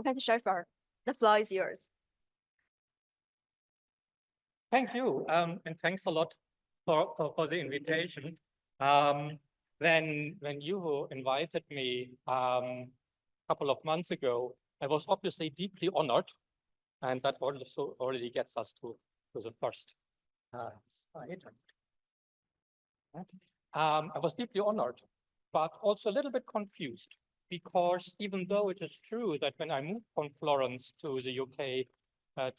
Professor Schafer, the floor is yours. Thank you, and thanks a lot for the invitation. When you invited me a couple of months ago, I was obviously deeply honored, and that also already gets us to the first slide. I was deeply honored, but also a little bit confused, because even though it is true that when I moved from Florence to the UK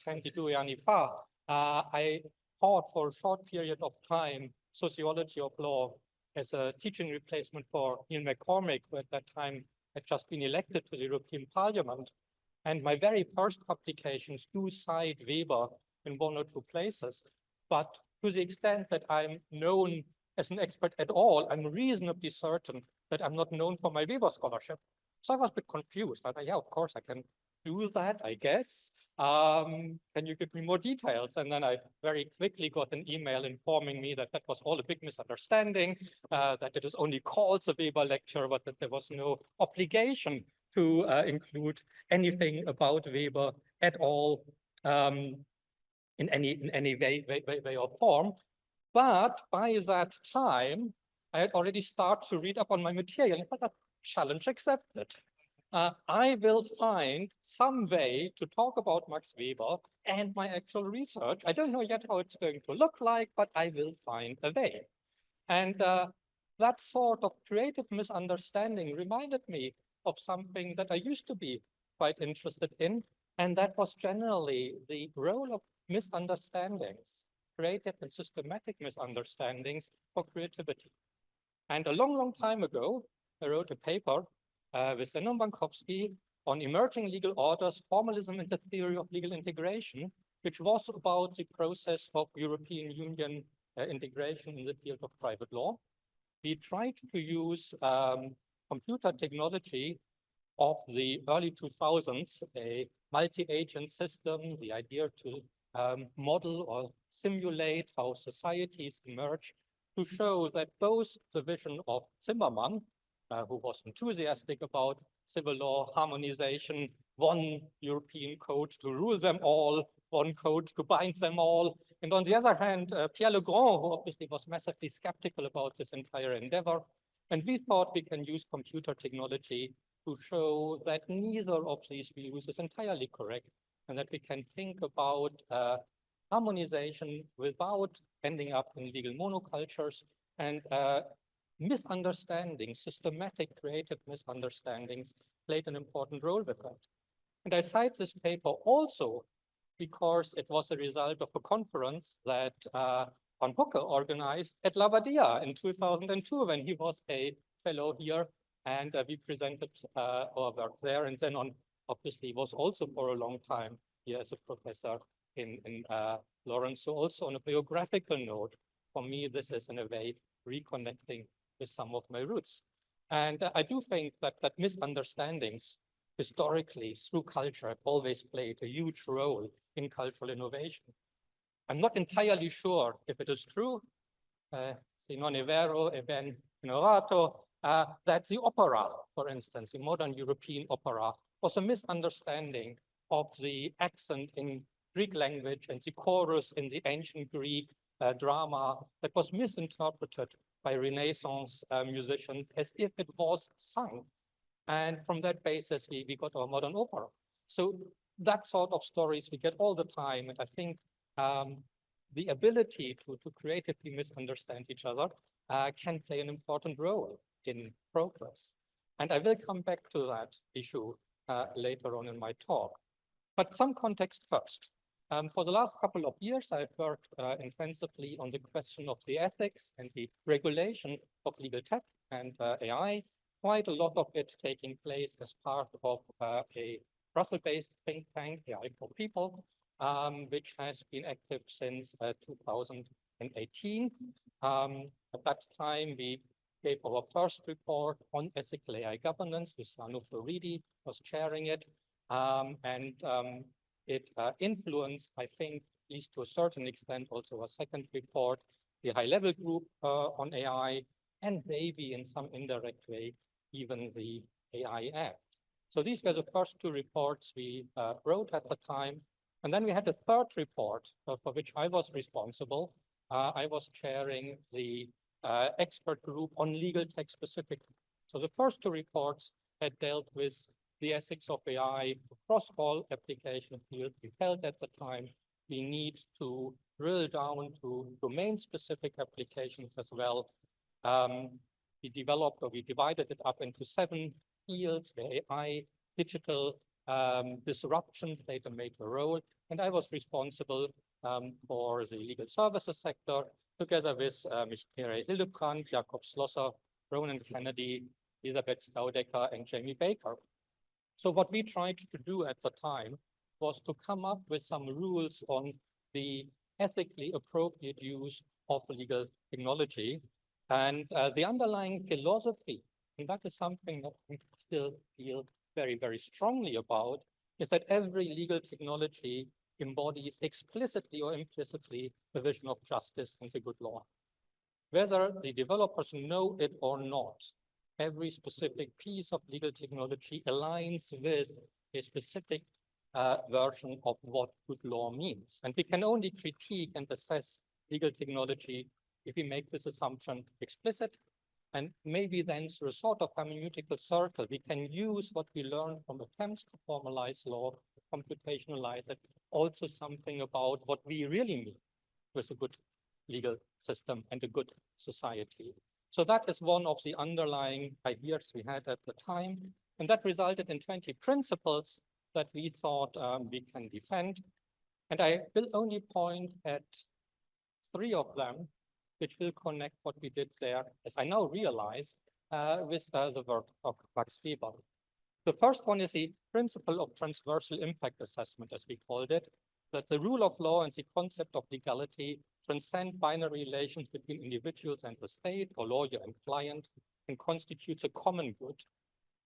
22 anni fa, I taught for a short period of time sociology of law as a teaching replacement for Neil McCormick, who at that time had just been elected to the European Parliament. And my very first publications do cite Weber in one or two places. But to the extent that I'm known as an expert at all, I'm reasonably certain that I'm not known for my Weber scholarship. So I was a bit confused. I thought, yeah, of course I can do that, I guess. Can you give me more details? And then I very quickly got an email informing me that that was all a big misunderstanding, that it is only called the Weber lecture, but that there was no obligation to include anything about Weber at all in any way or form. But by that time, I had already started to read up on my material, and I thought, challenge accepted. I will find some way to talk about Max Weber and my actual research. I don't know yet how it's going to look like, but I will find a way. And that sort of creative misunderstanding reminded me of something that I used to be quite interested in, and that was generally the role of misunderstandings, creative and systematic misunderstandings for creativity. And a long, long time ago, I wrote a paper with Zenon Bankowski on emerging legal orders, formalism and the theory of legal integration, which was about the process of European Union integration in the field of private law. We tried to use computer technology of the early 2000s, a multi-agent system, the idea to model or simulate how societies emerge, to show that both the vision of Zimmermann, who was enthusiastic about civil law harmonization, one European code to rule them all, one code to bind them all. And on the other hand, Pierre Legrand, who obviously was massively skeptical about this entire endeavor. And we thought we can use computer technology to show that neither of these views is entirely correct, and that we can think about harmonization without ending up in legal monocultures, and misunderstandings, systematic creative misunderstandings played an important role with that. And I cite this paper also because it was a result of a conference that Van Hooke organized at Labadia in 2002 when he was a fellow here, and we presented our work there. And then obviously was also for a long time here as a professor in Lawrence. So also on a biographical note, for me, this is in a way reconnecting with some of my roots. And I do think that misunderstandings historically through culture have always played a huge role in cultural innovation. I'm not entirely sure if it is true, se non è vero e ben ignorato, that the opera, for instance, the modern European opera, was a misunderstanding of the accent in Greek language and the chorus in the ancient Greek drama that was misinterpreted by Renaissance musicians as if it was sung. And from that basis, we got our modern opera. So that sort of stories we get all the time. And I think the ability to creatively misunderstand each other can play an important role in progress. And I will come back to that issue later on in my talk. But some context first. For the last couple of years, I've worked intensively on the question of the ethics and the regulation of legal tech and AI. Quite a lot of it taking place as part of a Brussels-based think tank, AI for People, which has been active since 2018. At that time, we gave our first report on ethical AI governance with Manu Floridi was chairing it. It influenced, I think, at least to a certain extent, also a second report, the high-level group on AI, and maybe in some indirect way, even the AI Act. So these were the first two reports we wrote at the time. And then we had a third report for which I was responsible. I was chairing the expert group on legal tech specifically. So the first two reports had dealt with the ethics of AI across all application fields. We felt at the time we need to drill down to domain-specific applications as well. We divided it up into 7 fields where AI, digital disruption played a major role. And I was responsible for the legal services sector, together with Michael Hildebrand, Jakob Schlosser, Ronan Kennedy, Elisabeth Staudecker, and Jamie Baker. So what we tried to do at the time was to come up with some rules on the ethically appropriate use of legal technology. And the underlying philosophy, and that is something that we still feel very, very strongly about, is that every legal technology embodies explicitly or implicitly the vision of justice and the good law. Whether the developers know it or not, every specific piece of legal technology aligns with a specific version of what good law means. And we can only critique and assess legal technology if we make this assumption explicit. And maybe then through a sort of hermeneutical circle, we can use what we learned from attempts to formalize law, computationalize it, also something about what we really mean with a good legal system and a good society. So that is one of the underlying ideas we had at the time. And that resulted in 20 principles that we thought we can defend. And I will only point at 3 of them, which will connect what we did there, as I now realize, with the work of Max Weber. The first one is the principle of transversal impact assessment, as we called it, that the rule of law and the concept of legality transcend binary relations between individuals and the state, or lawyer and client, and constitutes a common good.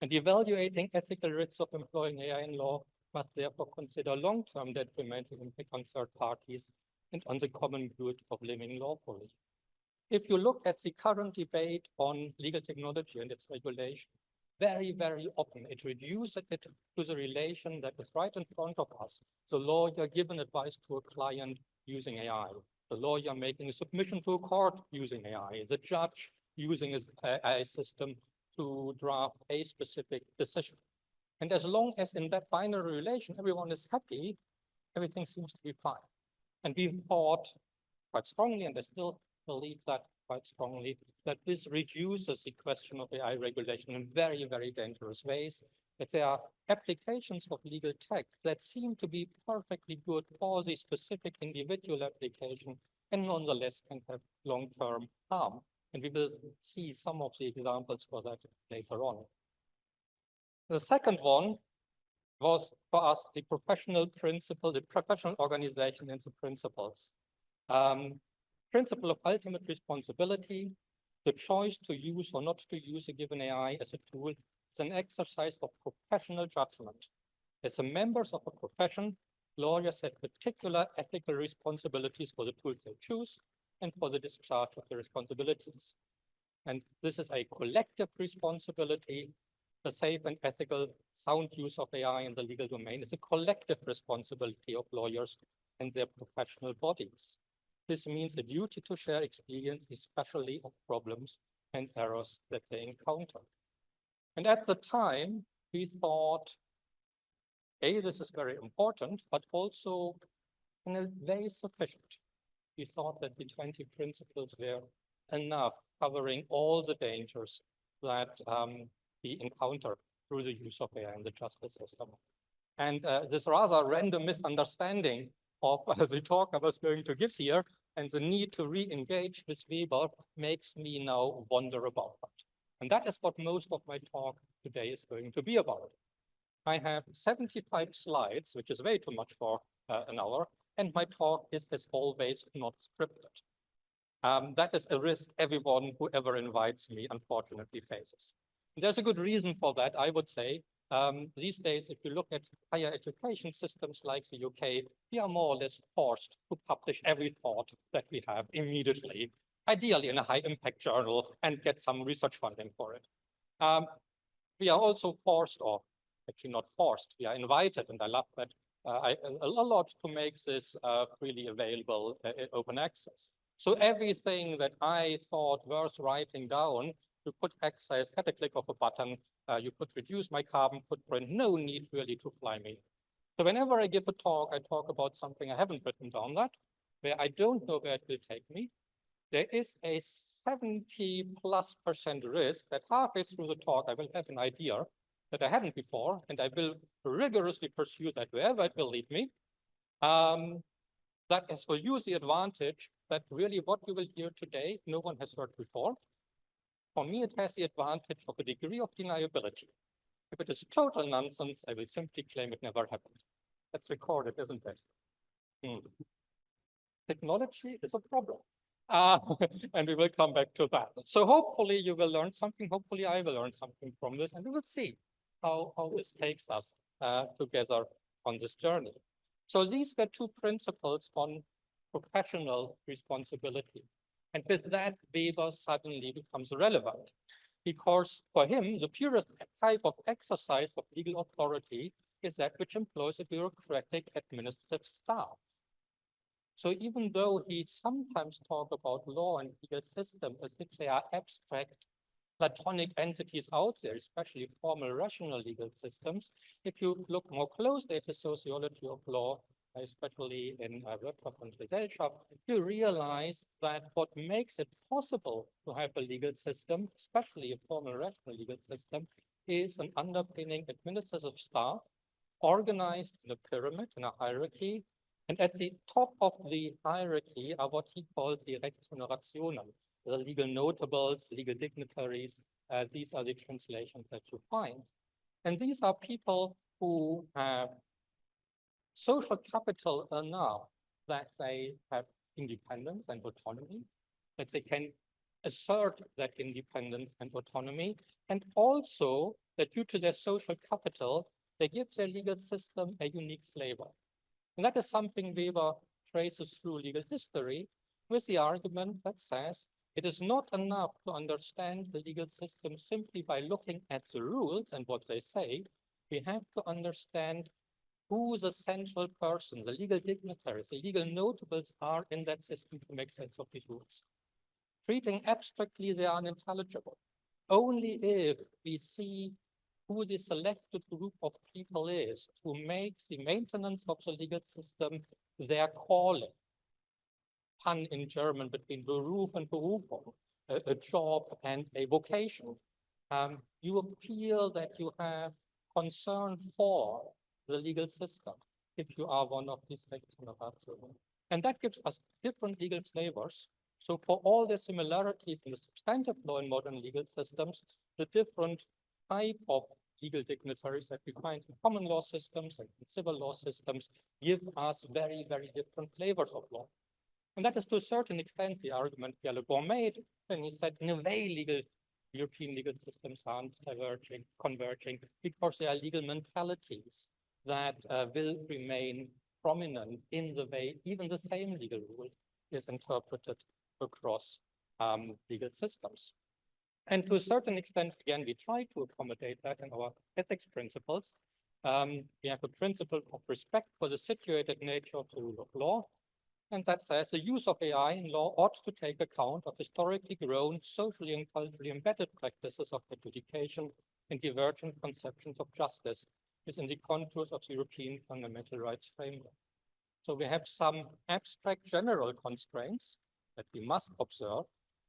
And evaluating ethical risks of employing AI in law must therefore consider long-term detrimental impact on third parties and on the common good of living lawfully. If you look at the current debate on legal technology and its regulation, very, very often it reduces it to the relation that is right in front of us. The lawyer giving advice to a client using AI, the lawyer making a submission to a court using AI, the judge using his AI system to draft a specific decision. And as long as in that binary relation everyone is happy, everything seems to be fine. And we thought quite strongly, and I still believe that quite strongly, that this reduces the question of AI regulation in very, very dangerous ways, that there are applications of legal tech that seem to be perfectly good for the specific individual application and nonetheless can have long-term harm. And we will see some of the examples for that later on. The second one was for us the professional principle, the professional organization and the principles. Principle of ultimate responsibility, the choice to use or not to use a given AI as a tool is an exercise of professional judgment. As the members of a profession, lawyers have particular ethical responsibilities for the tools they choose and for the discharge of the responsibilities. And this is a collective responsibility. The safe and ethical sound use of AI in the legal domain is a collective responsibility of lawyers and their professional bodies. This means a duty to share experience, especially of problems and errors that they encounter. And at the time, we thought, A, this is very important, but also in a way sufficient. We thought that the 20 principles were enough, covering all the dangers that we encounter through the use of AI in the justice system. And this rather random misunderstanding of the talk I was going to give here and the need to re-engage with Weber makes me now wonder about that. And that is what most of my talk today is going to be about. I have 75 slides, which is way too much for an hour, and my talk is, as always, not scripted. That is a risk everyone who ever invites me, unfortunately, faces. And there's a good reason for that, I would say. These days, if you look at higher education systems like the UK, we are more or less forced to publish every thought that we have immediately, ideally in a high impact journal, and get some research funding for it. We are also forced, or actually not forced, we are invited, and I love that a lot to make this freely available open access. So everything that I thought worth writing down, you could access at a click of a button. You could reduce my carbon footprint, no need really to fly me. So whenever I give a talk, I talk about something I haven't written down that, where I don't know where it will take me. There is a 70+% risk that halfway through the talk, I will have an idea that I hadn't before, and I will rigorously pursue that wherever it will lead me. That is for you the advantage that really what you will hear today, no one has heard before. For me, it has the advantage of a degree of deniability. If it is total nonsense, I will simply claim it never happened. That's recorded, isn't it? Technology is a problem. And we will come back to that. So hopefully you will learn something. Hopefully I will learn something from this, and we will see how this takes us together on this journey. So these were two principles on professional responsibility. And with that, Weber suddenly becomes relevant, because for him, the purest type of exercise of legal authority is that which employs a bureaucratic administrative staff. So even though he sometimes talks about law and legal system as if they are abstract platonic entities out there, especially formal rational legal systems, if you look more closely at the sociology of law, especially in Wirtschaft und Gesellschaft, you realize that what makes it possible to have a legal system, especially a formal rational legal system, is an underpinning administrative staff organized in a pyramid, in a hierarchy. And at the top of the hierarchy are what he called the Rechtsgenerationen, the legal notables, legal dignitaries. These are the translations that you find. And these are people who have social capital enough that they have independence and autonomy, that they can assert that independence and autonomy, and also that due to their social capital, they give their legal system a unique flavor. And that is something Weber traces through legal history with the argument that says it is not enough to understand the legal system simply by looking at the rules and what they say. We have to understand who the central person, the legal dignitaries, the legal notables are in that system to make sense of these rules. Treating abstractly, they are unintelligible. Only if we see who the selected group of people is who makes the maintenance of the legal system their calling. Pun in German between Beruf and Berufung, a job and a vocation. You will feel that you have concern for the legal system if you are one of these Rechtsgenerationen. And that gives us different legal flavors. So for all the similarities in the substantive law and modern legal systems, the different type of legal dignitaries that we find in common law systems and in civil law systems give us very, very different flavors of law. And that is to a certain extent the argument Pierre Le Bon made when he said, in a way, European legal systems aren't converging, because there are legal mentalities that will remain prominent in the way even the same legal rule is interpreted across legal systems. And to a certain extent, again, we try to accommodate that in our ethics principles. We have a principle of respect for the situated nature of the rule of law. And that says the use of AI in law ought to take account of historically grown, socially and culturally embedded practices of adjudication and divergent conceptions of justice within the contours of the European fundamental rights framework. So we have some abstract general constraints that we must observe,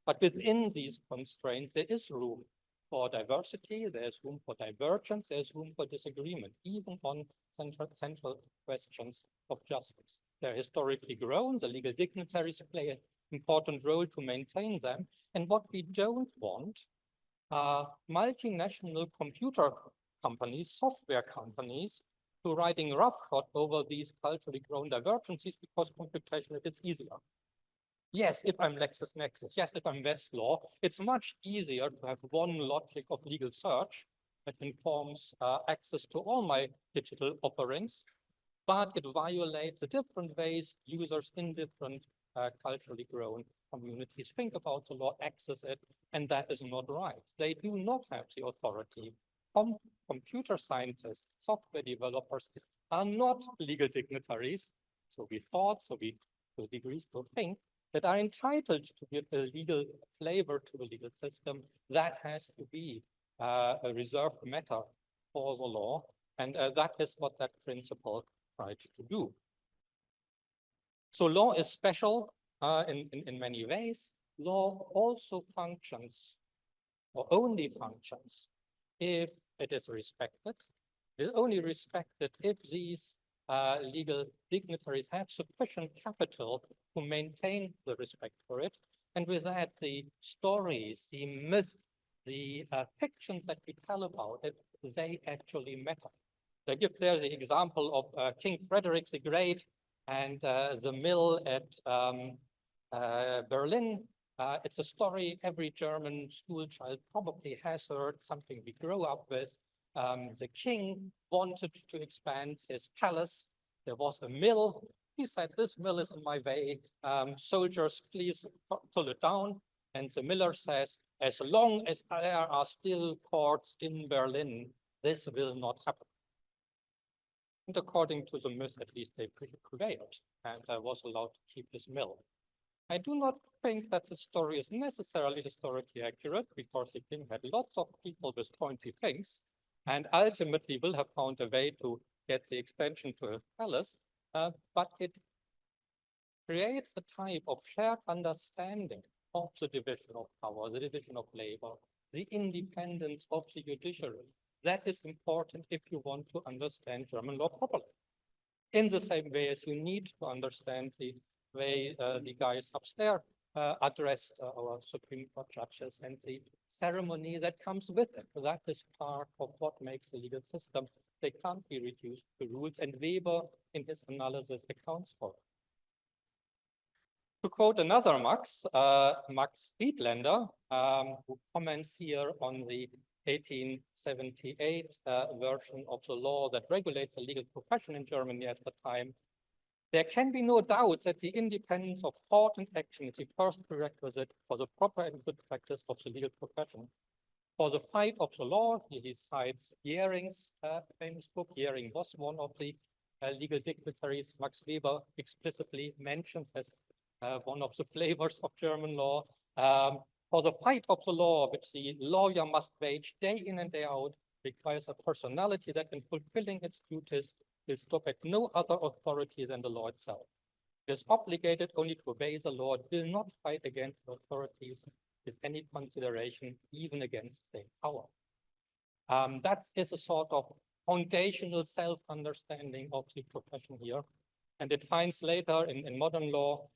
but within these constraints, there is room for diversity, there's room for divergence, there's room for disagreement, even on central questions of justice. They're historically grown, the legal dignitaries play an important role to maintain them. And what we don't want are multinational computer companies, software companies, to riding roughshod over these culturally grown divergences because computation is easier. Yes, if I'm LexisNexis, yes, if I'm Westlaw, it's much easier to have one logic of legal search that informs access to all my digital offerings, but it violates the different ways users in different culturally grown communities think about the law, access it, and that is not right. They do not have the authority computer scientists, software developers are not legal dignitaries. So we thought, so we to degrees still think that are entitled to give a legal flavor to the legal system. That has to be a reserved matter for the law. And that is what that principle tried to do. So law is special in many ways. Law also functions, or only functions, if it is respected. It is only respected if these legal dignitaries have sufficient capital to maintain the respect for it. And with that, the stories, the myth, the fictions that we tell about it, they actually matter. I give there the example of King Frederick the Great and the mill at Berlin. It's a story every German school child probably has heard, something we grow up with. The king wanted to expand his palace. There was a mill. He said, this mill is in my way. Soldiers, please pull it down. And the miller says, as long as there are still courts in Berlin, this will not happen. And according to the myth, at least they prevailed and was allowed to keep his mill. I do not think that the story is necessarily historically accurate, because the king had lots of people with pointy things and ultimately will have found a way to get the extension to his palace, but it creates a type of shared understanding of the division of power, the division of labor, the independence of the judiciary. That is important if you want to understand German law properly. In the same way as you need to understand the way the guys upstairs addressed our Supreme Court judges and the ceremony that comes with it. That is part of what makes the legal system. They can't be reduced to rules, and Weber, in his analysis, accounts for it. To quote another Max Friedlander, who comments here on the 1878 version of the law that regulates the legal profession in Germany at the time, there can be no doubt that the independence of thought and action is the first prerequisite for the proper and good practice of the legal profession. For the fight of the law, he cites Jherin's famous book. Jhering was one of the legal dignitaries Max Weber explicitly mentions as one of the flavors of German law. For the fight of the law, which the lawyer must wage day in and day out, requires a personality that, in fulfilling its duties, will stop at no other authority than the law itself. It is obligated only to obey the law. It will not fight against the authorities with any consideration, even against state power. That is a sort of foundational self-understanding of the profession here. And it finds later in modern law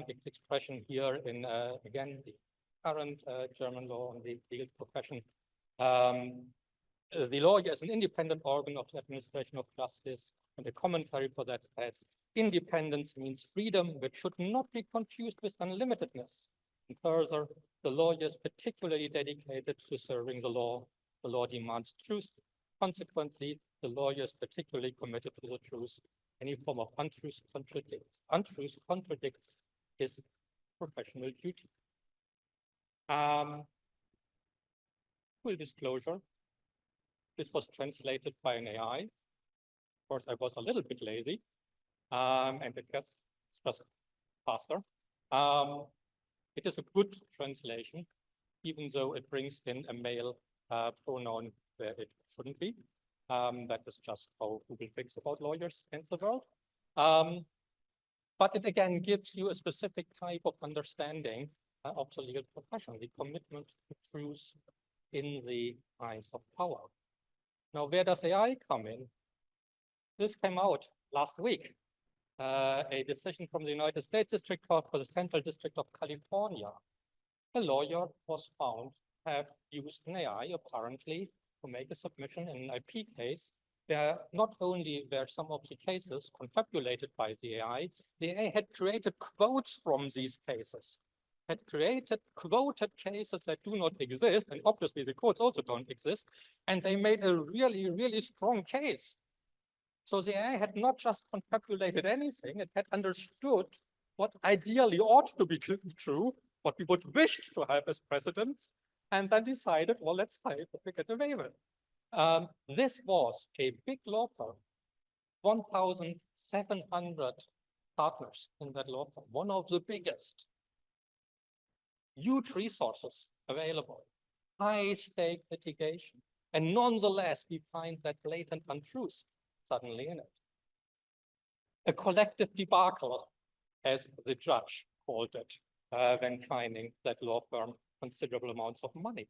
its expression here in, again, the current German law on the legal profession. The lawyer is an independent organ of the administration of justice, and the commentary for that says, independence means freedom, which should not be confused with unlimitedness. And further, the lawyer is particularly dedicated to serving the law. The law demands truth. Consequently, the lawyer is particularly committed to the truth. Any form of untruth contradicts. Untruth contradicts his professional duty. Full disclosure, this was translated by an AI. Of course, I was a little bit lazy, and I guess it's just faster. It is a good translation, even though it brings in a male pronoun where it shouldn't be. That is just how Google thinks about lawyers in the world. But it again gives you a specific type of understanding of the legal profession, the commitment to truth in the eyes of power. Now, where does AI come in? This came out last week. A decision from the United States District Court for the Central District of California. A lawyer was found to have used an AI, apparently, to make a submission in an IP case. There not only were some of the cases confabulated by the AI had created quotes from these cases, had created quoted cases that do not exist, and obviously the quotes also don't exist, and they made a really, really strong case. So the AI had not just confabulated anything, it had understood what ideally ought to be true, what we would wish to have as precedents, and then decided, well, let's see what we get away with. This was a big law firm, 1,700 partners in that law firm, one of the biggest. Huge resources available, high stake litigation, and nonetheless, we find that blatant untruth suddenly in it. A collective debacle, as the judge called it, when finding that law firm considerable amounts of money.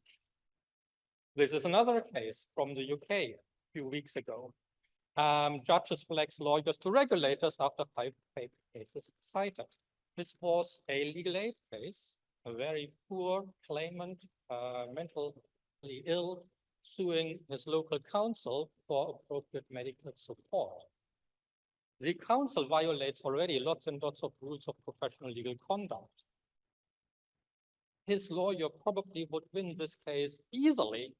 This is another case from the UK a few weeks ago. Judges flex lawyers to regulators after 5 fake cases cited. This was a legal aid case, a very poor claimant, mentally ill, suing his local council for appropriate medical support. The council violates already lots and lots of rules of professional legal conduct. His lawyer probably would win this case easily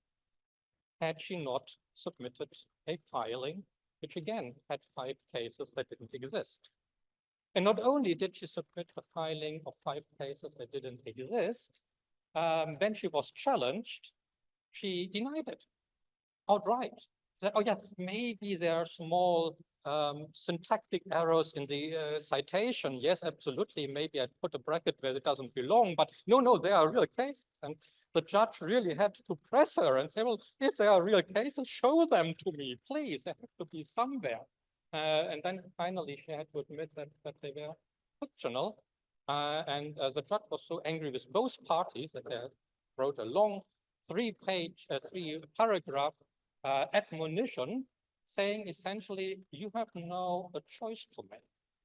had she not submitted a filing, which again had 5 cases that didn't exist. And not only did she submit a filing of 5 cases that didn't exist, when she was challenged, she denied it outright. That, oh yeah, maybe there are small syntactic errors in the citation. Yes, absolutely. Maybe I put a bracket where it doesn't belong, but no, there are real cases. And the judge really had to press her and say, well, if there are real cases, show them to me, please. They have to be somewhere. And then finally, she had to admit that they were fictional. And the judge was so angry with both parties that they wrote a long 3-paragraph admonition saying essentially, you have now a choice to make.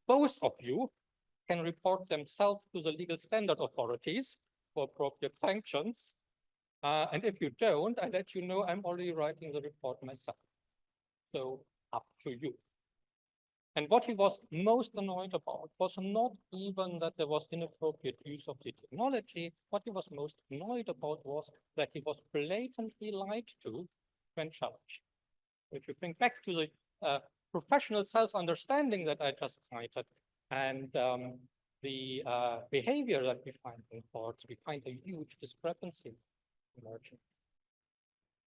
Both of you can report themselves to the legal standard authorities for appropriate sanctions. And if you don't, I let you know I'm already writing the report myself. So up to you. And what he was most annoyed about was not even that there was inappropriate use of the technology. What he was most annoyed about was that he was blatantly lied to when challenged. If you think back to the professional self-understanding that I just cited and the behavior that we find in courts, we find a huge discrepancy emerging.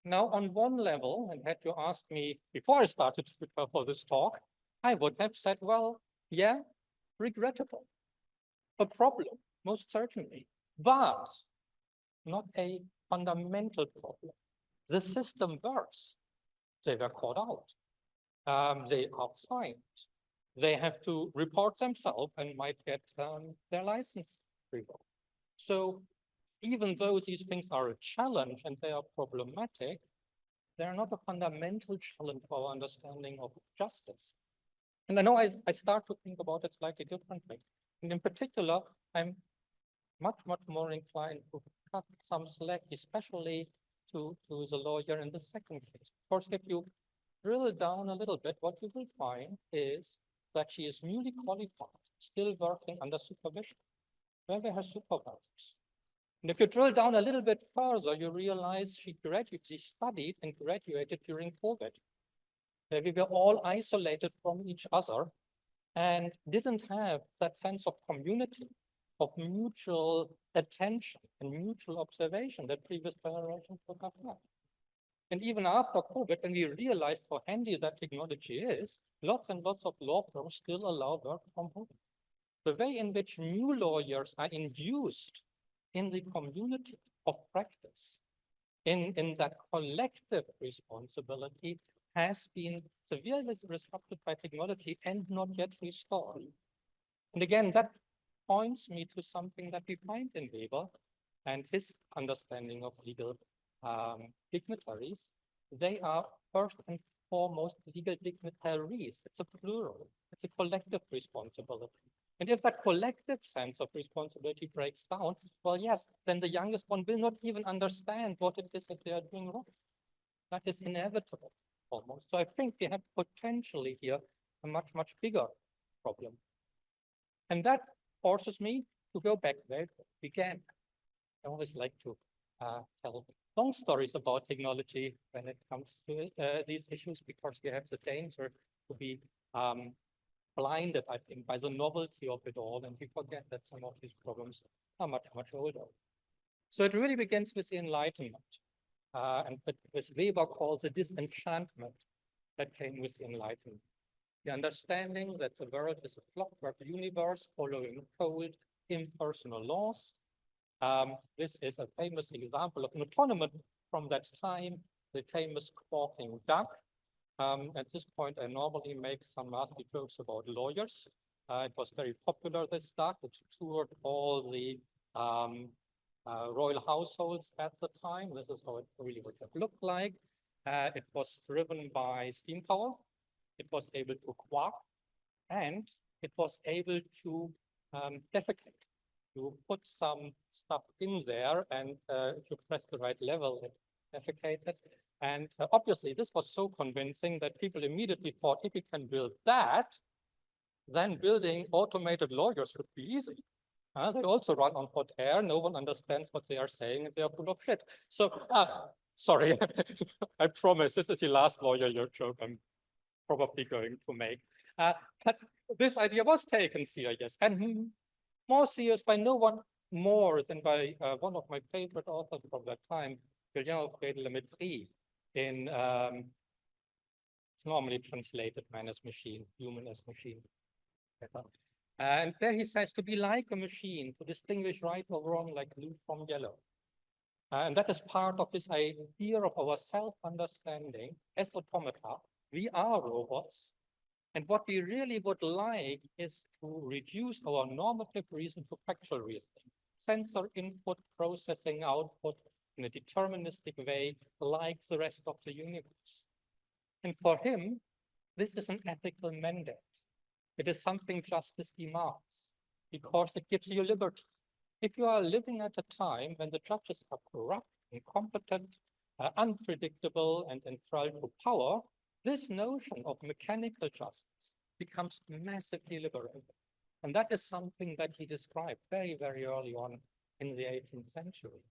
Now, on one level, and had you asked me before I started to prepare for this talk, I would have said, well, yeah, regrettable, a problem, most certainly, but not a fundamental problem. The system works. They were caught out. They are fined. They have to report themselves and might get their license revoked. So even though these things are a challenge and they are problematic, they're not a fundamental challenge for our understanding of justice. And I know I start to think about it slightly differently. And in particular, I'm much more inclined to cut some slack, especially to the lawyer in the second case. Of course, if you drill down a little bit, what you will find is that she is newly qualified, still working under supervision. Where were her supervisors? And if you drill down a little bit further, you realize she studied and graduated during COVID. We were all isolated from each other and didn't have that sense of community, of mutual attention and mutual observation that previous generations would have had. And even after COVID, when we realized how handy that technology is, lots and lots of law firms still allow work from home. The way in which new lawyers are induced in the community of practice, in that collective responsibility, has been severely disrupted by technology and not yet restored. And again, that points me to something that we find in Weber and his understanding of legal dignitaries. They are first and foremost legal dignitaries. It's a plural. It's a collective responsibility. And if that collective sense of responsibility breaks down, well, yes, then the youngest one will not even understand what it is that they are doing wrong. That is inevitable, almost. So I think we have potentially here a much bigger problem. And that forces me to go back where it began. I always like to tell long stories about technology when it comes to these issues, because we have the danger to be blinded, I think, by the novelty of it all, and we forget that some of these problems are much older. So it really begins with the Enlightenment. and that this Weber calls a disenchantment that came with the Enlightenment. The understanding that the world is a clockwork universe following cold, impersonal laws. This is a famous example of an autonomous from that time, the famous quacking duck. At this point, I normally make some nasty jokes about lawyers. It was very popular, this duck. It toured all the royal households at the time. This is how it really would have looked like. It was driven by steam power. It was able to quack, and it was able to defecate. You put some stuff in there, and if you press the right level, it defecated. And obviously, this was so convincing that people immediately thought, if we can build that, then building automated lawyers should be easy. They also run on hot air. No one understands what they are saying, and they are full of shit. So, sorry, I promise this is the last lawyer joke I'm probably going to make. But this idea was taken serious, and more serious by no one more than by one of my favorite authors from that time, Guillaume Frédéric in, it's normally translated man as machine, human as machine. And there he says to be like a machine, to distinguish right or wrong like blue from yellow. And that is part of this idea of our self-understanding as automata. We are robots. And what we really would like is to reduce our normative reason to factual reasoning, sensor input, processing output in a deterministic way, like the rest of the universe. And for him, this is an ethical mandate. It is something justice demands, because it gives you liberty. If you are living at a time when the judges are corrupt, incompetent, unpredictable, and enthralled to power, this notion of mechanical justice becomes massively liberating. And that is something that he described very, very early on in the 18th century.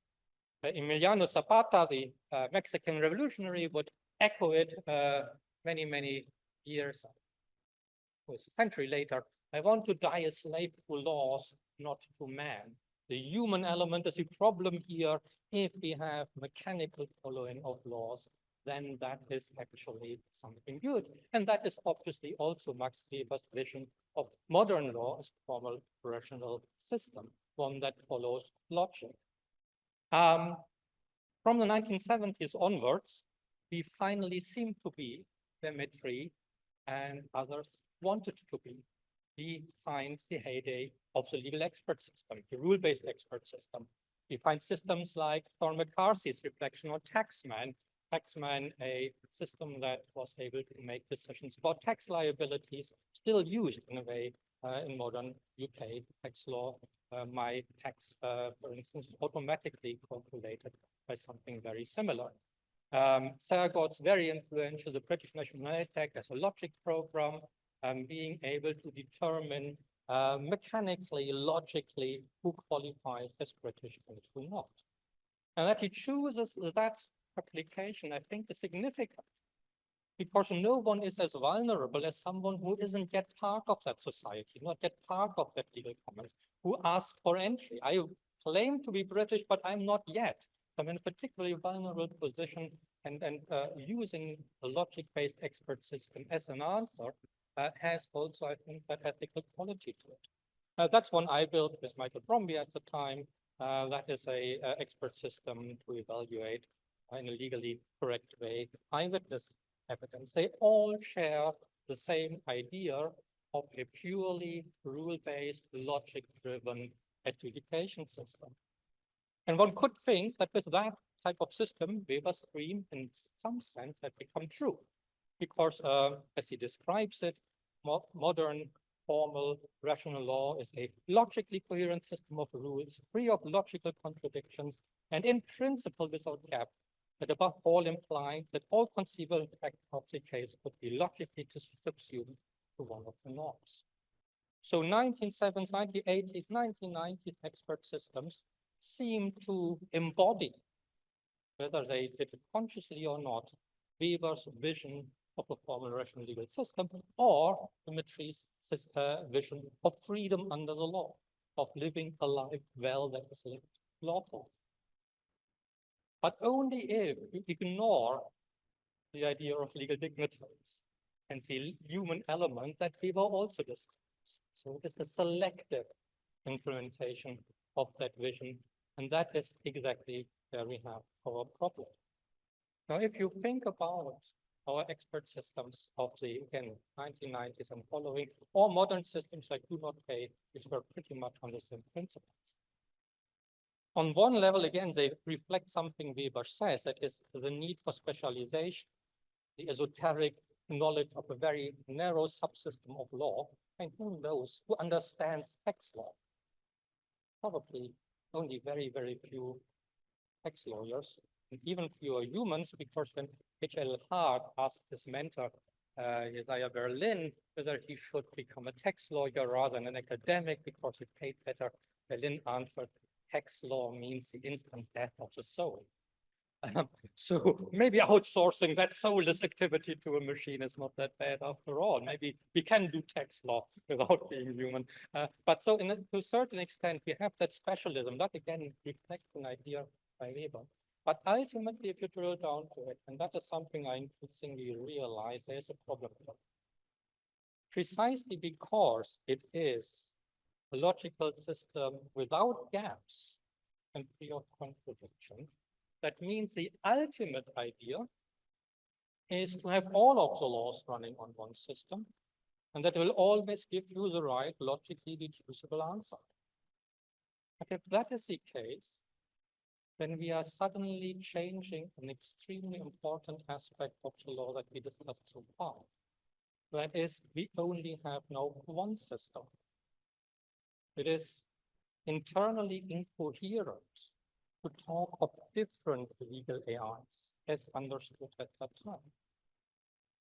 Emiliano Zapata, the Mexican revolutionary, would echo it many, many years, a century later. I want to die a slave to laws, not to man. The human element is a problem here. If we have mechanical following of laws, then that is actually something good. And that is obviously also Max Weber's vision of modern law as a formal rational system, one that follows logic. From the 1970s onwards, we finally seem to be where Maitre and others wanted to be. We find the heyday of the legal expert system, the rule-based expert system. We find systems like Thorne McCarthy's reflection on Taxman, a system that was able to make decisions about tax liabilities, still used in a way in modern UK tax law. My tax, for instance, is automatically calculated by something very similar. Sargot's very influential, the British Nationality as a logic program, being able to determine mechanically, logically, who qualifies as British and who not. And that he chooses that application, I think, is significant, because no one is as vulnerable as someone who isn't yet part of that society, not yet part of that legal commons, who asks for entry. I claim to be British, but I'm not yet. I'm in a particularly vulnerable position, and using a logic-based expert system as an answer has also, I think, that ethical quality to it. That's one I built with Michael Bromby at the time. That is a expert system to evaluate in a legally correct way eyewitness evidence. They all share the same idea of a purely rule-based, logic-driven adjudication system. And one could think that with that type of system, Weber's dream, in some sense, had become true, because as he describes it, modern formal rational law is a logically coherent system of rules, free of logical contradictions, and in principle without gap, that above all implying that all conceivable facts of the case could be logically subsumed to one of the norms. So 1970s, 1980s, 1990s expert systems seem to embody, whether they did it consciously or not, Weber's vision of a formal rational legal system, or Dimitri's vision of freedom under the law, of living a life well that is lived lawful. but only if you ignore the idea of legal dignitaries and the human element that we were also discussing. So it is a selective implementation of that vision, and that is exactly where we have our problem. Now, if you think about our expert systems of the, again, 1990s and following, or modern systems like do not pay, which were pretty much on the same principles. On one level, again, they reflect something Weber says, that is the need for specialization, the esoteric knowledge of a very narrow subsystem of law, and who knows, who understands tax law? Probably only very, very few tax lawyers, and even fewer humans, because when H.L. Hart asked his mentor, Isaiah Berlin, whether he should become a tax lawyer rather than an academic because he paid better, Berlin answered, tax law means the instant death of the soul. So maybe outsourcing that soulless activity to a machine is not that bad after all. Maybe we can do tax law without being human. But so to a certain extent, we have that specialism. That again reflects an idea by Weber. But ultimately, if you drill down to it, and that is something I increasingly realize, there's a problem here. Precisely because it is a logical system without gaps and free of contradiction, that means the ultimate idea is to have all of the laws running on one system, and that will always give you the right logically deducible answer. But if that is the case, then we are suddenly changing an extremely important aspect of the law that we discussed so far. That is, we only have now one system. It is internally incoherent to talk of different legal AIs as understood at that time.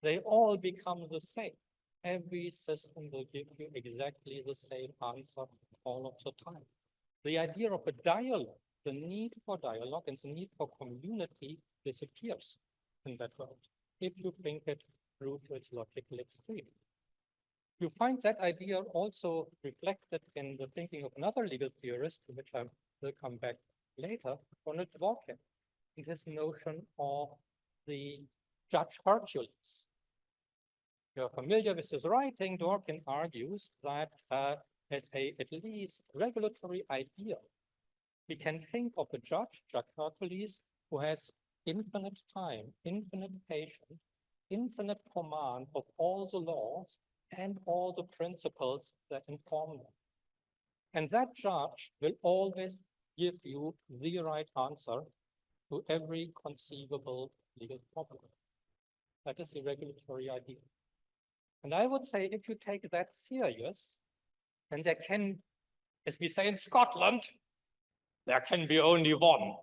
They all become the same. Every system will give you exactly the same answer all of the time. The idea of a dialogue, the need for dialogue and the need for community disappears in that world, if you think it through to its logical extreme. You find that idea also reflected in the thinking of another legal theorist, to which I will come back later, Ronald Dworkin, in his notion of the judge Hercules. You're familiar with his writing. Dworkin argues that as at least regulatory idea, we can think of a judge Hercules, who has infinite time, infinite patience, infinite command of all the laws and all the principles that inform them. And that judge will always give you the right answer to every conceivable legal problem. That is the regulatory idea. And I would say if you take that serious, then there can, as we say in Scotland, there can be only one.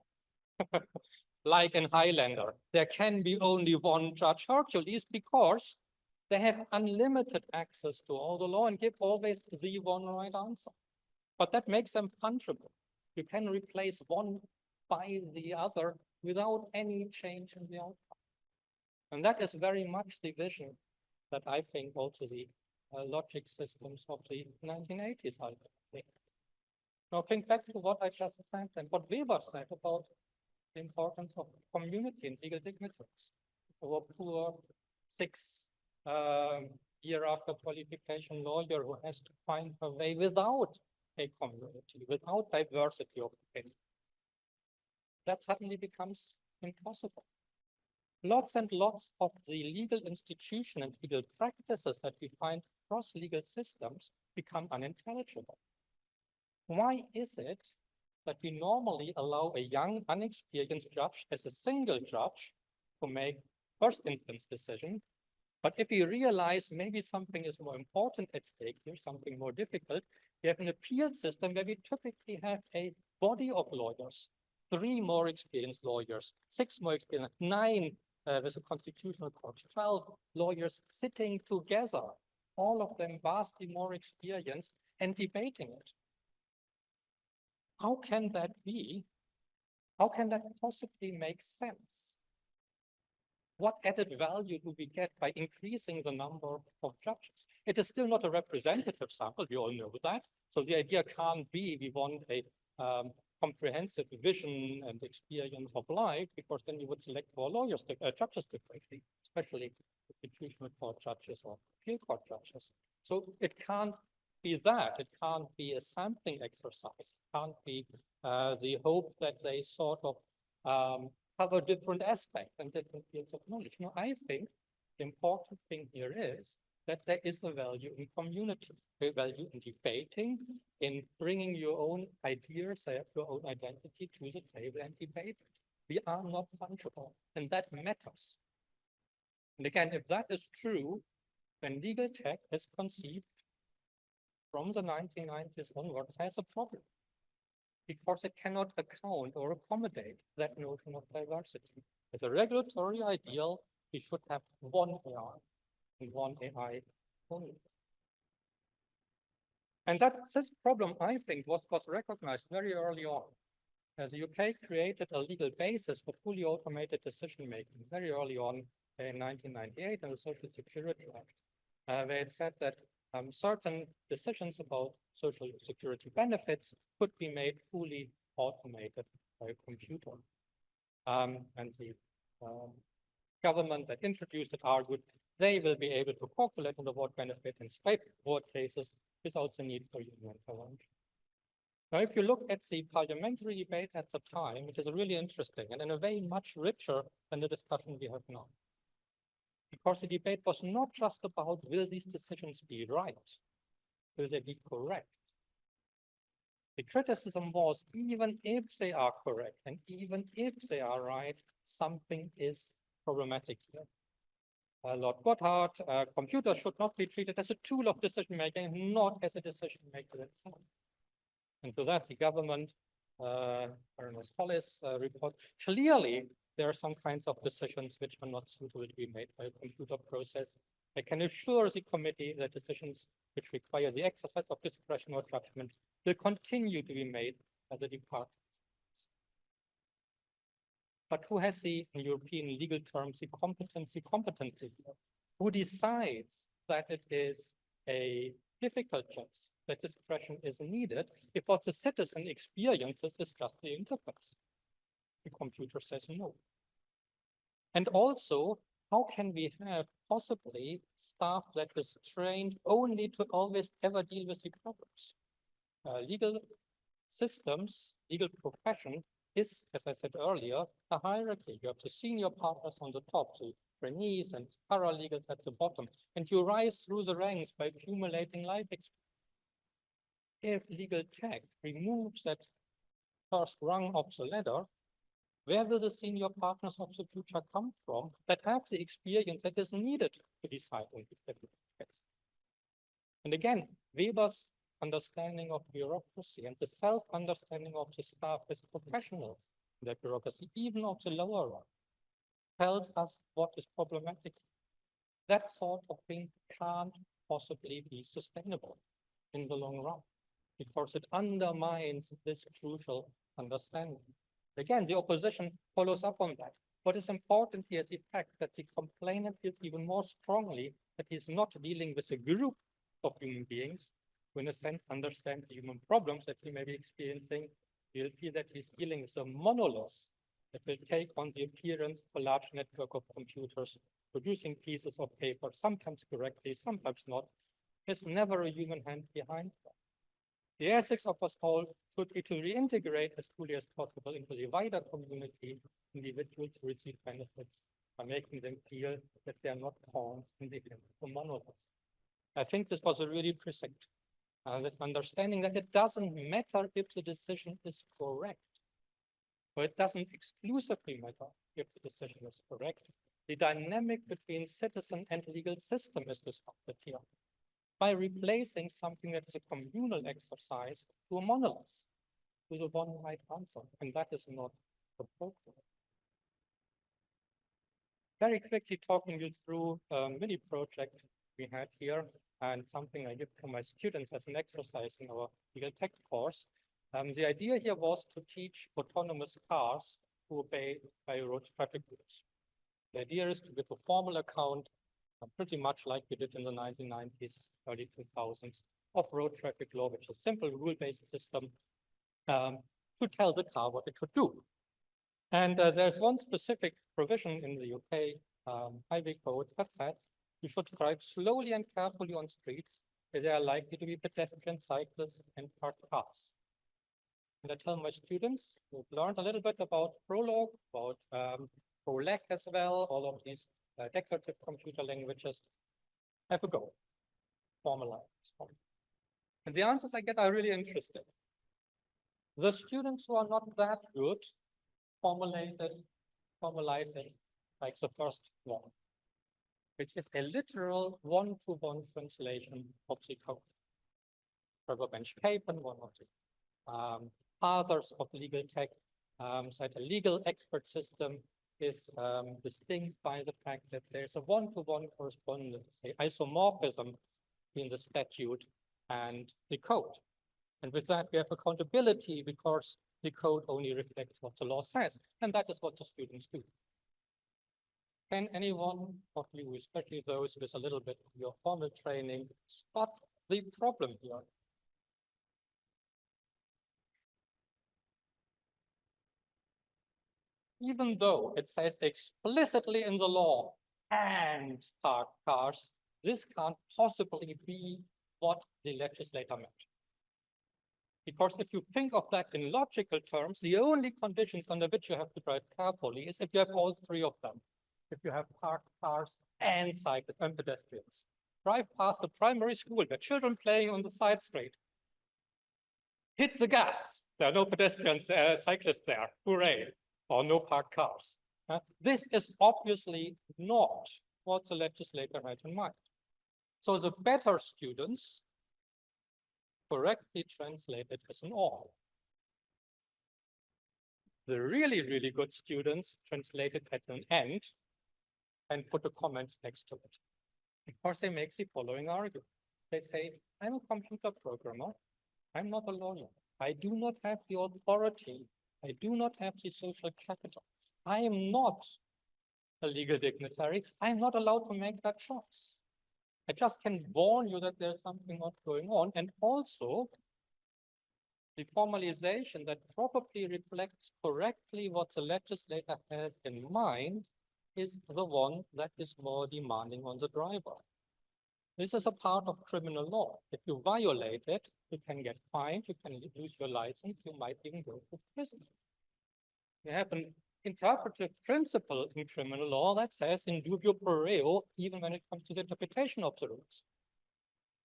Like in Highlander, there can be only one Judge Hercules because they have unlimited access to all the law and give always the one right answer. But that makes them fungible. You can replace one by the other without any change in the outcome. And that is very much the vision that I think also the logic systems of the 1980s are. Now think back to what I just said and what Weber said about the importance of community and legal dignitaries. Our poor 6-year after qualification lawyer who has to find her way without a community, without diversity of opinion. That suddenly becomes impossible. Lots and lots of the legal institution and legal practices that we find across legal systems become unintelligible. Why is it that we normally allow a young, unexperienced judge as a single judge to make first instance decision? But if we realize maybe something is more important at stake here, something more difficult, we have an appeal system where we typically have a body of lawyers, 3 more experienced lawyers, 6 more experienced, 9 with a constitutional court, 12 lawyers sitting together, all of them vastly more experienced and debating it. How can that be? How can that possibly make sense? What added value do we get by increasing the number of judges? It is still not a representative sample, we all know that. So the idea can't be we want a comprehensive vision and experience of life, because then you would select more lawyers, judges differently, especially constitutional court judges or appeal court judges. So it can't be that. It can't be a sampling exercise. It can't be the hope that they sort of cover different aspects and different fields of knowledge. No, I think the important thing here is that there is a value in community, a value in debating, in bringing your own ideas, your own identity to the table and debate. We are not fungible, and that matters. And again, if that is true, then legal tech is conceived from the 1990s onwards has a problem, because it cannot account or accommodate that notion of diversity. As a regulatory ideal, we should have one AI and one AI only. And this problem, I think, was recognized very early on. As the UK created a legal basis for fully automated decision-making very early on in 1998 in the Social Security Act, where it said that certain decisions about social security benefits could be made fully automated by a computer. And the government that introduced it argued they will be able to calculate on the award benefit in straightforward cases without the need for human intervention. Now, if you look at the parliamentary debate at the time, it is really interesting and in a way much richer than the discussion we have now. Because the debate was not just about, will these decisions be right? Will they be correct? The criticism was, even if they are correct and even if they are right, something is problematic here. Lord Gotthard, computers should not be treated as a tool of decision-making, not as a decision-maker itself. And to that, the government, Baroness Hollis report, clearly there are some kinds of decisions which are not suitable to be made by a computer process. I can assure the committee that decisions which require the exercise of discretion or judgment will continue to be made by the departments. But who has the, in European legal terms, the competency? Who decides that it is a difficult case, that discretion is needed, if what the citizen experiences is just the interface? The computer says no. And also, how can we have possibly staff that is trained only to always ever deal with the problems? Legal systems, legal profession is, as I said earlier, a hierarchy. You have the senior partners on the top, the trainees and paralegals at the bottom, and you rise through the ranks by accumulating life experience. If legal tech removes that first rung of the ladder, where will the senior partners of the future come from that have the experience that is needed to decide on these difficult cases? And again, Weber's understanding of bureaucracy and the self-understanding of the staff as professionals in that bureaucracy, even of the lower rung, tells us what is problematic. That sort of thing can't possibly be sustainable in the long run, because it undermines this crucial understanding. Again, the opposition follows up on that. What is important here is the fact that the complainant feels even more strongly that he's not dealing with a group of human beings who, in a sense, understand the human problems that he may be experiencing. He'll feel that he's dealing with a monolith that will take on the appearance of a large network of computers producing pieces of paper, sometimes correctly, sometimes not. There's never a human hand behind them. The ethics of us all should be to reintegrate as fully as possible into the wider community individuals who receive benefits by making them feel that they are not pawns in the hand of a monolith. I think this was a really present. This understanding that it doesn't matter if the decision is correct, or it doesn't exclusively matter if the decision is correct. The dynamic between citizen and legal system is disrupted here by replacing something that is a communal exercise to a monolith with a one right answer, and that is not appropriate. Very quickly talking you through a mini project we had here, and something I give to my students as an exercise in our legal tech course. The idea here was to teach autonomous cars to obey by road traffic rules. The idea is to give a formal account, pretty much like we did in the 1990s, early 2000s, of road traffic law, which is a simple rule-based system. to tell the car what it should do. And there's one specific provision in the UK highway code that says you should drive slowly and carefully on streets where there are likely to be pedestrians, cyclists, and parked cars. And I tell my students who've learned a little bit about Prolog, about Prolec as well, all of these decorative computer languages, have a go, formalize this one. And the answers I get are really interesting. The students who are not that good formalize it like the first one, which is a literal one-to-one translation of the code. Trevor Bench-Capen, one of the fathers of legal tech, said a legal expert system is distinct by the fact that there's a one-to-one correspondence, an isomorphism in the statute and the code. And with that, we have accountability because the code only reflects what the law says. And that is what the students do. Can anyone of you, especially those with a little bit of your formal training, spot the problem here? Even though it says explicitly in the law and parked cars, this can't possibly be what the legislator meant. Because if you think of that in logical terms, the only conditions under which you have to drive carefully is if you have all three of them. If you have parked cars and cyclists and pedestrians. Drive past the primary school, where children playing on the side street. Hit the gas. There are no pedestrians, cyclists there. Hooray. Or no parked cars. This is obviously not what the legislator had in mind. So the better students correctly translate it as an all. The really, really good students translate it as an and put a comment next to it. Because they make the following argument. They say, I'm a computer programmer. I'm not a lawyer. I do not have the authority. I do not have the social capital. I am not a legal dignitary. I'm not allowed to make that choice. I just can warn you that there's something not going on. And also, the formalization that probably reflects correctly what the legislator has in mind is the one that is more demanding on the driver. This is a part of criminal law. If you violate it, you can get fined, you can lose your license, you might even go to prison. You have an interpretive principle in criminal law that says in dubio pro reo, even when it comes to the interpretation of the rules.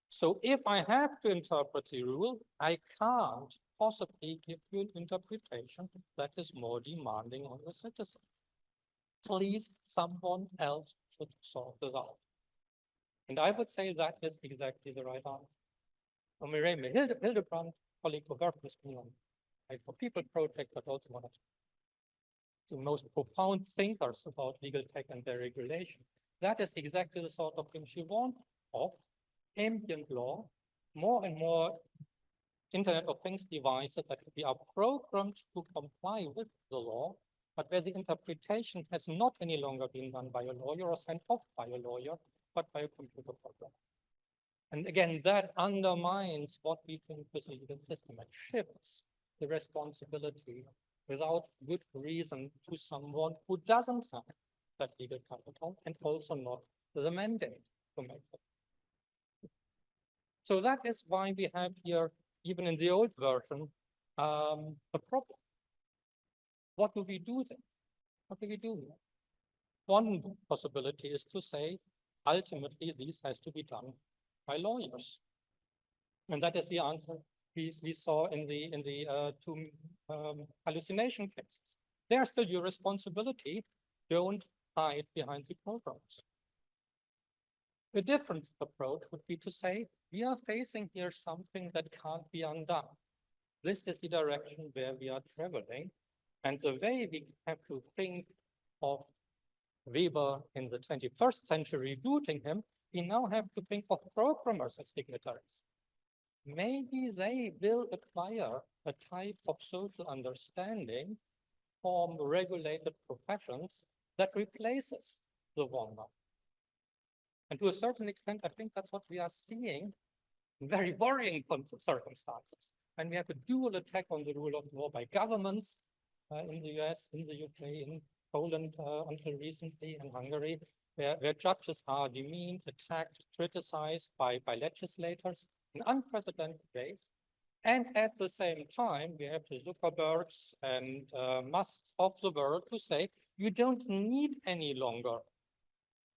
So if I have to interpret the rule, I can't possibly give you an interpretation that is more demanding on the citizen. Please, someone else should sort this out. And I would say that is exactly the right answer. Hildebrand, colleague who worked with me on for People project, but also one of the most profound thinkers about legal tech and their regulation. That is exactly the sort of thing she wants of ambient law, more and more Internet of Things devices that we are programmed to comply with the law, but where the interpretation has not any longer been done by a lawyer or sent off by a lawyer, but by a computer program. And again, that undermines what we think is a legal system. It shifts the responsibility without good reason to someone who doesn't have that legal capital and also not the mandate to make it. So that is why we have here, even in the old version, a problem. What do we do then? What do we do here? One possibility is to say, ultimately, this has to be done by lawyers. And that is the answer we saw in the two hallucination cases. They are still your responsibility. Don't hide behind the programs. A different approach would be to say, we are facing here something that can't be undone. This is the direction where we are traveling. And the way we have to think of Weber in the 21st century, rebooting him, we now have to think of programmers as dignitaries. Maybe they will acquire a type of social understanding from regulated professions that replaces the one now. And to a certain extent, I think that's what we are seeing in very worrying circumstances. And we have a dual attack on the rule of law by governments in the US, in the UK, in Poland until recently, and Hungary, where judges are demeaned, attacked, criticized by legislators in unprecedented ways. And at the same time, we have the Zuckerbergs and Musks of the world who say, you don't need any longer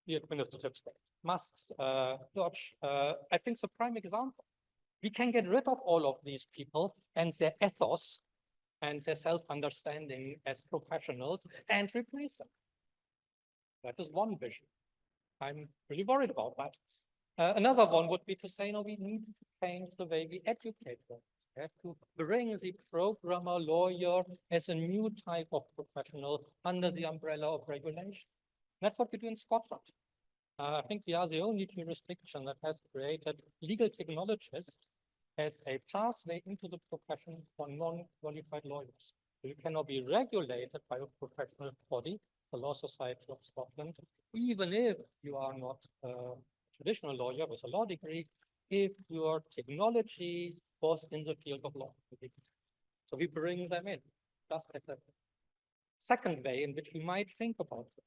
the administrative state. Musk's Dodge, I think, is a prime example. We can get rid of all of these people and their ethos and their self-understanding as professionals and replace them. That is one vision. I'm really worried about that. Another one would be to say, no, we need to change the way we educate them. We have to bring the programmer, lawyer as a new type of professional under the umbrella of regulation. That's what we do in Scotland. I think we are the only jurisdiction that has created legal technologists as a pathway into the profession for non-qualified lawyers. So you cannot be regulated by a professional body, the Law Society of Scotland, even if you are not a traditional lawyer with a law degree, if your technology was in the field of law. So we bring them in, just as a second way in which we might think about it.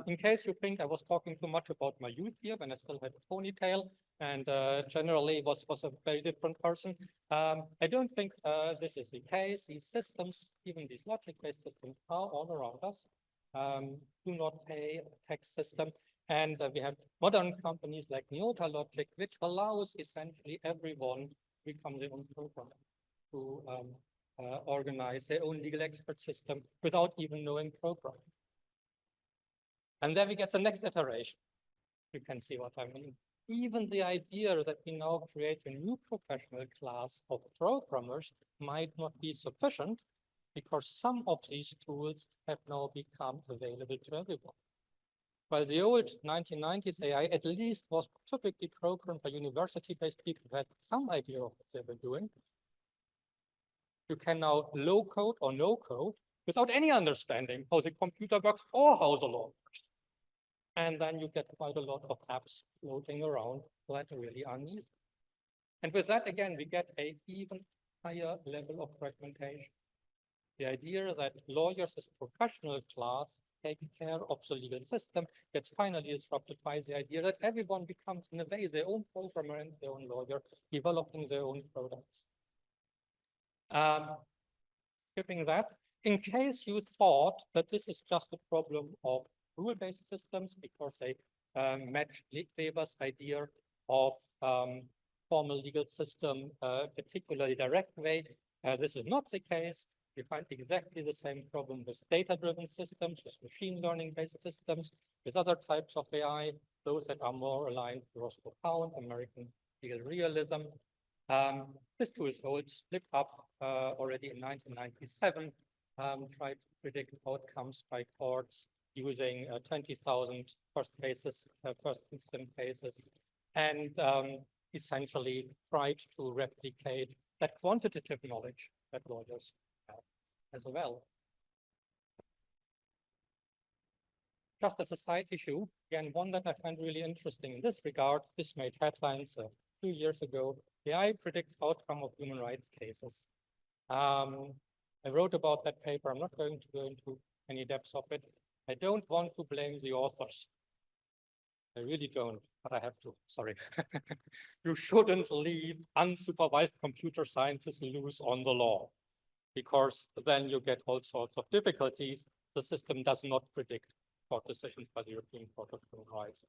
In case you think I was talking too much about my youth here when I still had a ponytail and generally was a very different person, I don't think this is the case. These systems, even these logic-based systems, are all around us. Do not pay a tax system. And we have modern companies like Neota Logic, which allows essentially everyone to become their own programmer, to organize their own legal expert system without even knowing programming. And then we get the next iteration. You can see what I mean. Even the idea that we now create a new professional class of programmers might not be sufficient because some of these tools have now become available to everyone. While the old 1990s AI at least was typically programmed by university-based people who had some idea of what they were doing, you can now low code or no code without any understanding how the computer works or how the law works. And then you get quite a lot of apps floating around that really are needed. And with that, again, we get an even higher level of fragmentation. The idea that lawyers as a professional class take care of the legal system gets finally disrupted by the idea that everyone becomes, in a way, their own programmer and their own lawyer, developing their own products. Skipping that, in case you thought that this is just a problem of rule-based systems because they match Weber's idea of formal legal system, particularly direct way. This is not the case. We find exactly the same problem with data-driven systems, with machine learning-based systems, with other types of AI, those that are more aligned to Roscoe Pound, American legal realism. This tool is old, split up already in 1997, tried to predict outcomes by courts using 20,000 first instance cases, and essentially tried to replicate that quantitative knowledge that lawyers have as well. Just as a side issue, again, one that I find really interesting in this regard, this made headlines a few years ago. AI predicts outcome of human rights cases. I wrote about that paper. I'm not going to go into any depths of it. I don't want to blame the authors. I really don't, but I have to, sorry. You shouldn't leave unsupervised computer scientists loose on the law, because then you get all sorts of difficulties. The system does not predict court decisions by the European Court of Human Rights.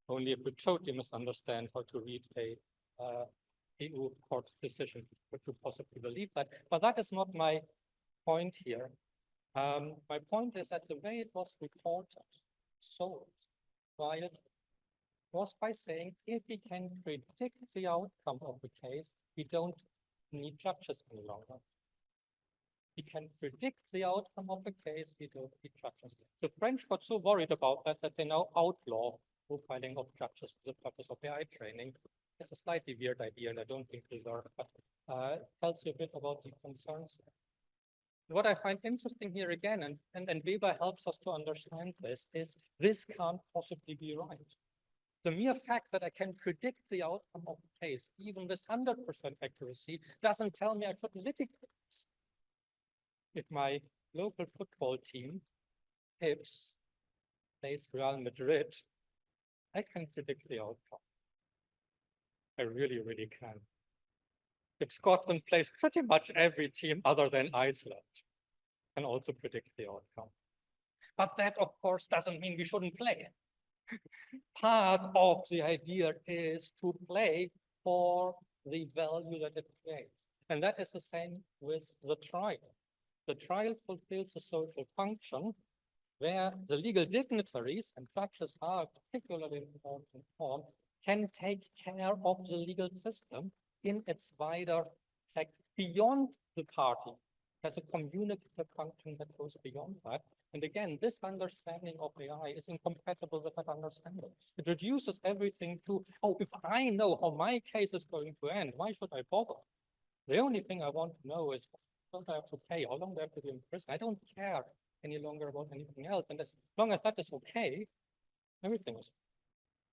Only if you totally misunderstand how to read a EU court decision would you possibly believe that. But that is not my point here. My point is that the way it was reported, sold, tried, was by saying if we can predict the outcome of the case, we don't need judges any longer. We can predict the outcome of the case, we don't need judges. The French got so worried about that they now outlaw profiling of judges for the purpose of AI training. It's a slightly weird idea, and I don't think it'll work, but it tells you a bit about the concerns. What I find interesting here again, and Weber helps us to understand this, is this can't possibly be right. The mere fact that I can predict the outcome of the case, even with 100% accuracy, doesn't tell me I should litigate. If my local football team, Hips, plays Real Madrid, I can predict the outcome. I really, really can. If Scotland plays pretty much every team other than Iceland, I can also predict the outcome. But that, of course, doesn't mean we shouldn't play. Part of the idea is to play for the value that it creates. And that is the same with the trial. The trial fulfills a social function where the legal dignitaries, and judges are a particularly important form, can take care of the legal system in its wider effect beyond the party. There's a communicative function that goes beyond that. And again, this understanding of AI is incompatible with that understanding. It reduces everything to, oh, if I know how my case is going to end, why should I bother? The only thing I want to know is, what do I have to pay? How long do I have to be in prison? I don't care any longer about anything else. And as long as that is okay, everything is.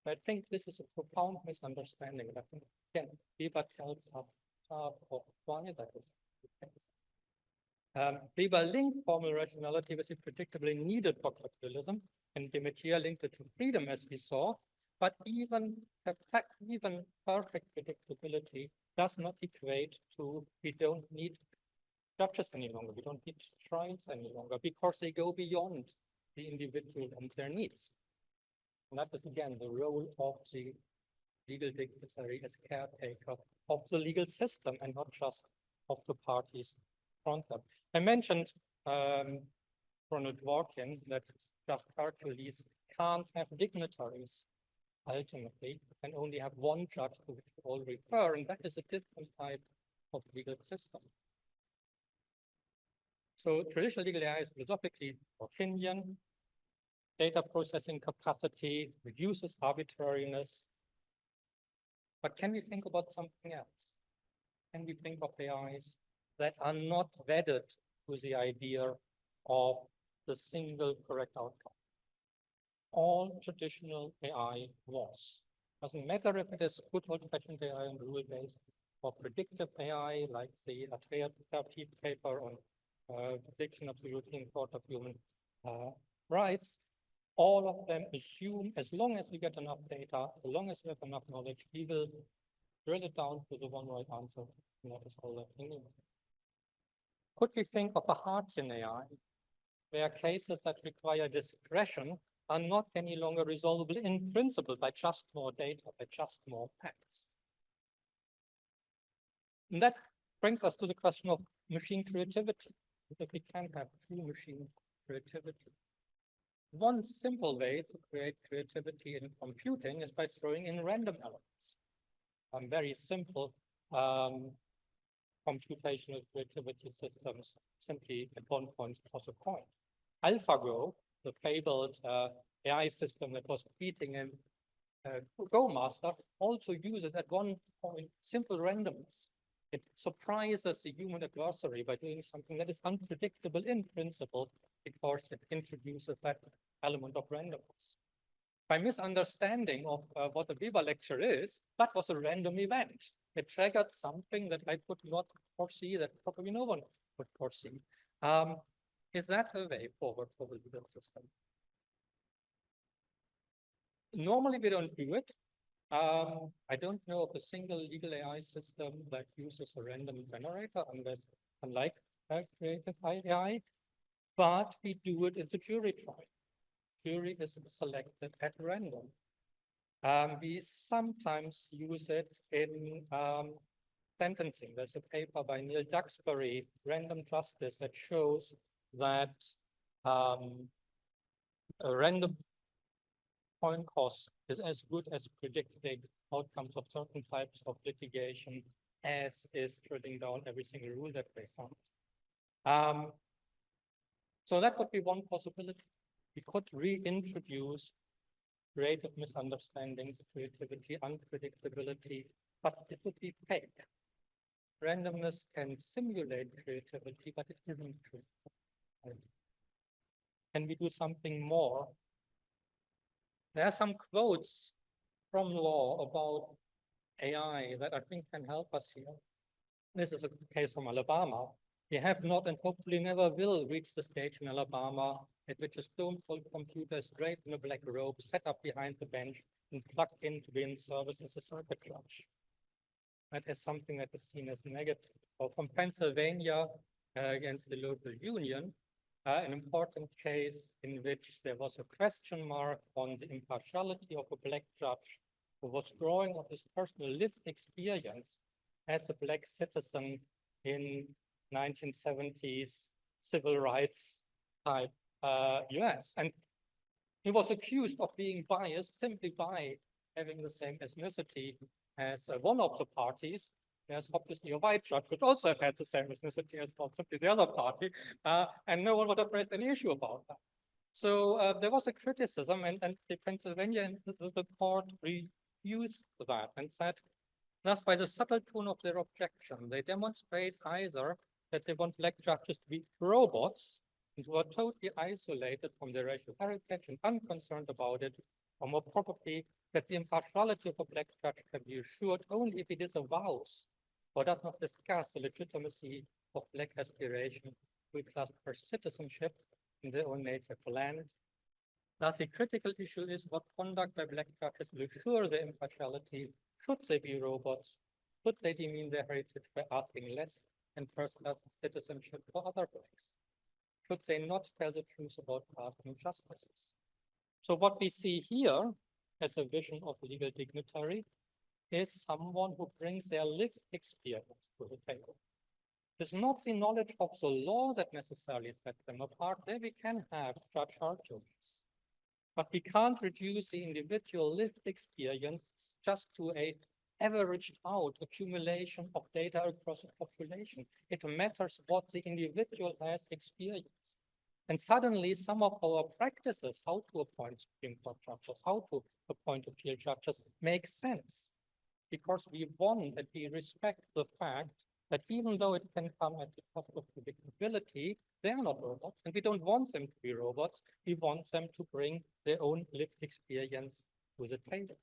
I think this is a profound misunderstanding. And I think, again, Weber tells us of why that is the case. Weber linked formal rationality with the predictably needed for capitalism, and de Maizière linked it to freedom, as we saw. But even perfect predictability does not equate to we don't need judges any longer. We don't need trials any longer because they go beyond the individual and their needs. And that is, again, the role of the legal dignitary as caretaker of the legal system and not just of the parties front them. I mentioned Ronald Dworkin that it's just Hercules can't have dignitaries ultimately, and only have one judge to which we all refer, and that is a different type of legal system. So traditional legal AI is philosophically Dworkinian. Data processing capacity reduces arbitrariness. But can we think about something else? Can we think of AIs that are not wedded to the idea of the single correct outcome? All traditional AI was. Doesn't matter if it is good old-fashioned AI and rule-based or predictive AI, like the Atrea paper on prediction of the European Court of Human Rights. All of them assume, as long as we get enough data, as long as we have enough knowledge, we will drill it down to the one right answer, and that is all that we need. Could we think of a Hartian AI, where cases that require discretion are not any longer resolvable in principle by just more data, by just more facts? And that brings us to the question of machine creativity, because we can have true machine creativity. One simple way to create creativity in computing is by throwing in random elements. Very simple computational creativity systems simply at one point toss a coin. AlphaGo, the fabled AI system that was beating a Go master, also uses at one point simple randomness. It surprises the human adversary by doing something that is unpredictable in principle, because it introduces that element of randomness. By misunderstanding of what a Weber lecture is, that was a random event. It triggered something that I could not foresee, that probably no one could foresee. Is that a way forward for the legal system? Normally, we don't do it. I don't know of a single legal AI system that uses a random generator, unlike creative AI, but we do it in the jury trial. Jury is selected at random. We sometimes use it in sentencing. There's a paper by Neil Duxbury, Random Justice, that shows that a random coin toss is as good as predicting outcomes of certain types of litigation as is drilling down every single rule that they found. So that would be one possibility. We could reintroduce creative misunderstandings, creativity, unpredictability, but it would be fake. Randomness can simulate creativity, but it isn't true. Can we do something more? There are some quotes from law about AI that I think can help us here. This is a case from Alabama. We have not and hopefully never will reach the stage in Alabama at which a stone-cold computer is draped in a black robe, set up behind the bench, and plugged in to be in service as a circuit judge. That is something that is seen as negative. Or from Pennsylvania against the local union, an important case in which there was a question mark on the impartiality of a black judge who was drawing on his personal lived experience as a black citizen in 1970s civil rights type US. And he was accused of being biased simply by having the same ethnicity as one of the parties. There's obviously a white judge, which also have had the same ethnicity as simply the other party, and no one would have raised any issue about that. So there was a criticism, and the Pennsylvania the court refused that and said, thus, by the subtle tone of their objection, they demonstrate either that they want black judges to be robots and who are totally isolated from their racial heritage and unconcerned about it, or more probably that the impartiality of a black judge can be assured only if it disavows or does not discuss the legitimacy of black aspiration to a class for citizenship in their own native land. Thus, the critical issue is what conduct by black judges will assure their impartiality. Should they be robots? Should they demean their heritage by asking less and personal citizenship for other blacks? Should they not tell the truth about past injustices? So what we see here as a vision of legal dignitary is someone who brings their lived experience to the table. It's not the knowledge of the law that necessarily sets them apart. There we can have judge arguments. But we can't reduce the individual lived experience just to an averaged out accumulation of data across a population. It matters what the individual has experienced. And suddenly some of our practices, how to appoint Supreme Court judges, how to appoint appeal judges, make sense. Because we want and we respect the fact that even though it can come at the cost of predictability, they are not robots, and we don't want them to be robots. We want them to bring their own lived experience to the table.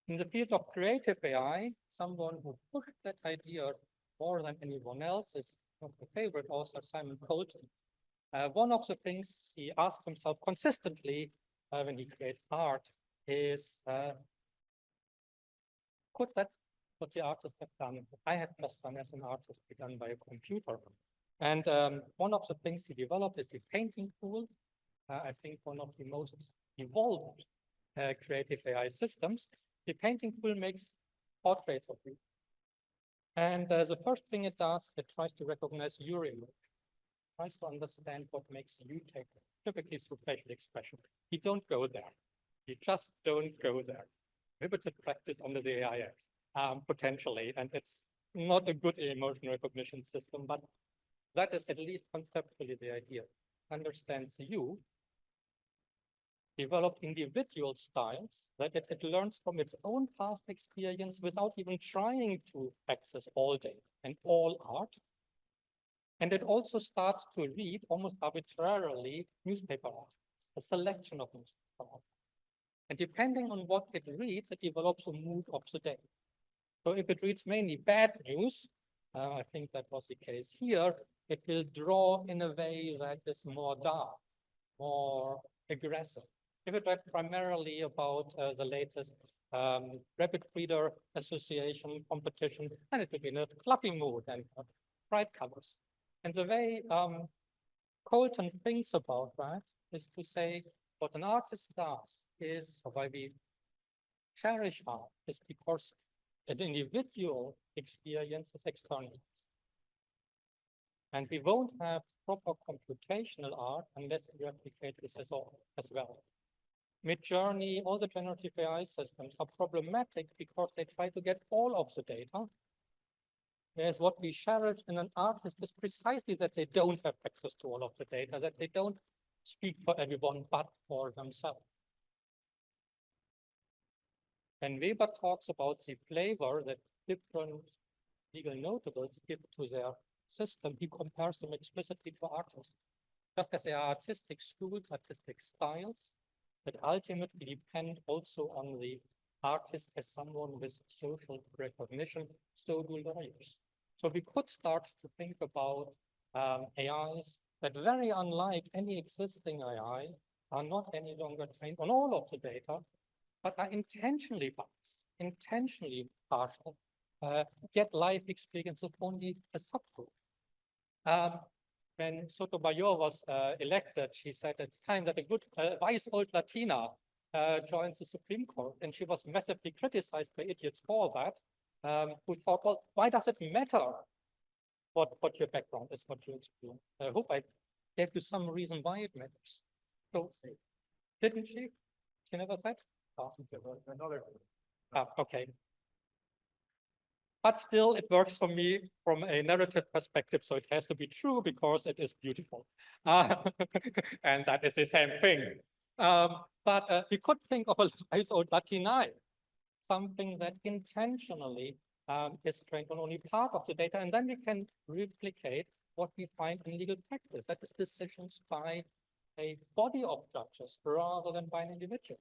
In the field of creative AI, someone who pushed that idea more than anyone else is my favorite author, Simon Colton. One of the things he asked himself consistently when he creates art is, could that what the artist have done, I have just done as an artist, be done by a computer? And one of the things he developed is the painting tool. I think one of the most evolved creative AI systems. The painting tool makes portraits of you. And the first thing it does, it tries to recognize your image, tries to understand what makes you tick, typically through facial expression. You don't go there. You just don't go there. Limited practice under the AI Act, potentially, and it's not a good emotion recognition system, but that is at least conceptually the idea. Understands you, develop individual styles that it learns from its own past experience without even trying to access all data and all art. And it also starts to read almost arbitrarily newspaper articles, a selection of newspaper articles. And depending on what it reads, it develops a mood of the day. So if it reads mainly bad news, I think that was the case here, it will draw in a way that is more dark, more aggressive. If it read primarily about the latest Rapid Breeder Association competition, then it will be in a fluffy mood and bright colors. And the way Colton thinks about that is to say what an artist does is, or why we cherish art, is because an individual experience is externalized. And we won't have proper computational art unless we replicate this as well. Midjourney, all the generative AI systems are problematic because they try to get all of the data. Whereas what we cherish in an artist is precisely that they don't have access to all of the data, that they don't speak for everyone but for themselves. When Weber talks about the flavor that different legal notables give to their system, he compares them explicitly to artists. Just as there are artistic schools, artistic styles, that ultimately depend also on the artist as someone with social recognition, so do lawyers. So we could start to think about AIs that, very unlike any existing AI, are not any longer trained on all of the data, but are intentionally biased, intentionally partial, get life experience of only a subgroup. When Sotomayor was elected, she said it's time that a good, wise old Latina joins the Supreme Court, and she was massively criticized by idiots for that, who thought, well, why does it matter what your background is, what you experience? I hope I gave you some reason why it matters. So, didn't she? She never said? Oh. Okay. But still, it works for me from a narrative perspective, so it has to be true because it is beautiful. And that is the same thing. But we could think of a nice old Latina, something that intentionally is trained on only part of the data, and then we can replicate what we find in legal practice. That is decisions by a body of judges rather than by an individual.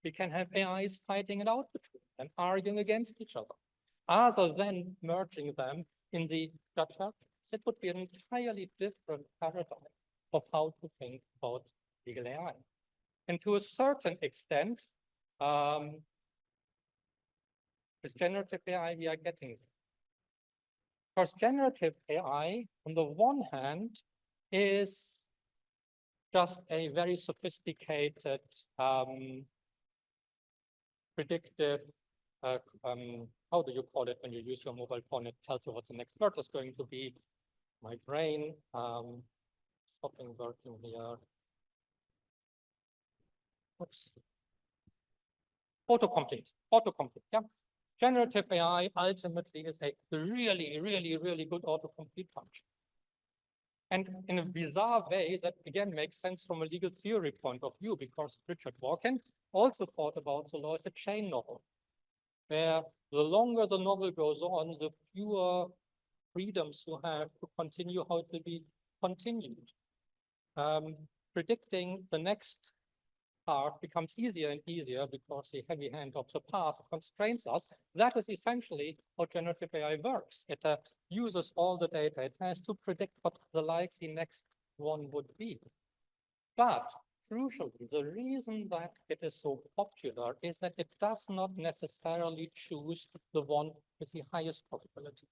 We can have AIs fighting it out between them, arguing against each other, other than merging them in the judge. It would be an entirely different paradigm of how to think about legal AI. And to a certain extent, with generative AI, we are getting this. Because generative AI, on the one hand, is just a very sophisticated predictive, how do you call it when you use your mobile phone? It tells you what the next word is going to be. My brain, stopping working here. Oops. Autocomplete, yeah. Generative AI ultimately is a really, really, really good autocomplete function. And in a bizarre way, that again makes sense from a legal theory point of view, because Richard Dawkins also thought about the law as a chain novel, where the longer the novel goes on, the fewer freedoms you have to continue how it will be continued. Predicting the next part becomes easier and easier because the heavy hand of the past constrains us. That is essentially how generative AI works. It uses all the data. It has to predict what the likely next one would be. But crucially, the reason that it is so popular is that it does not necessarily choose the one with the highest probability.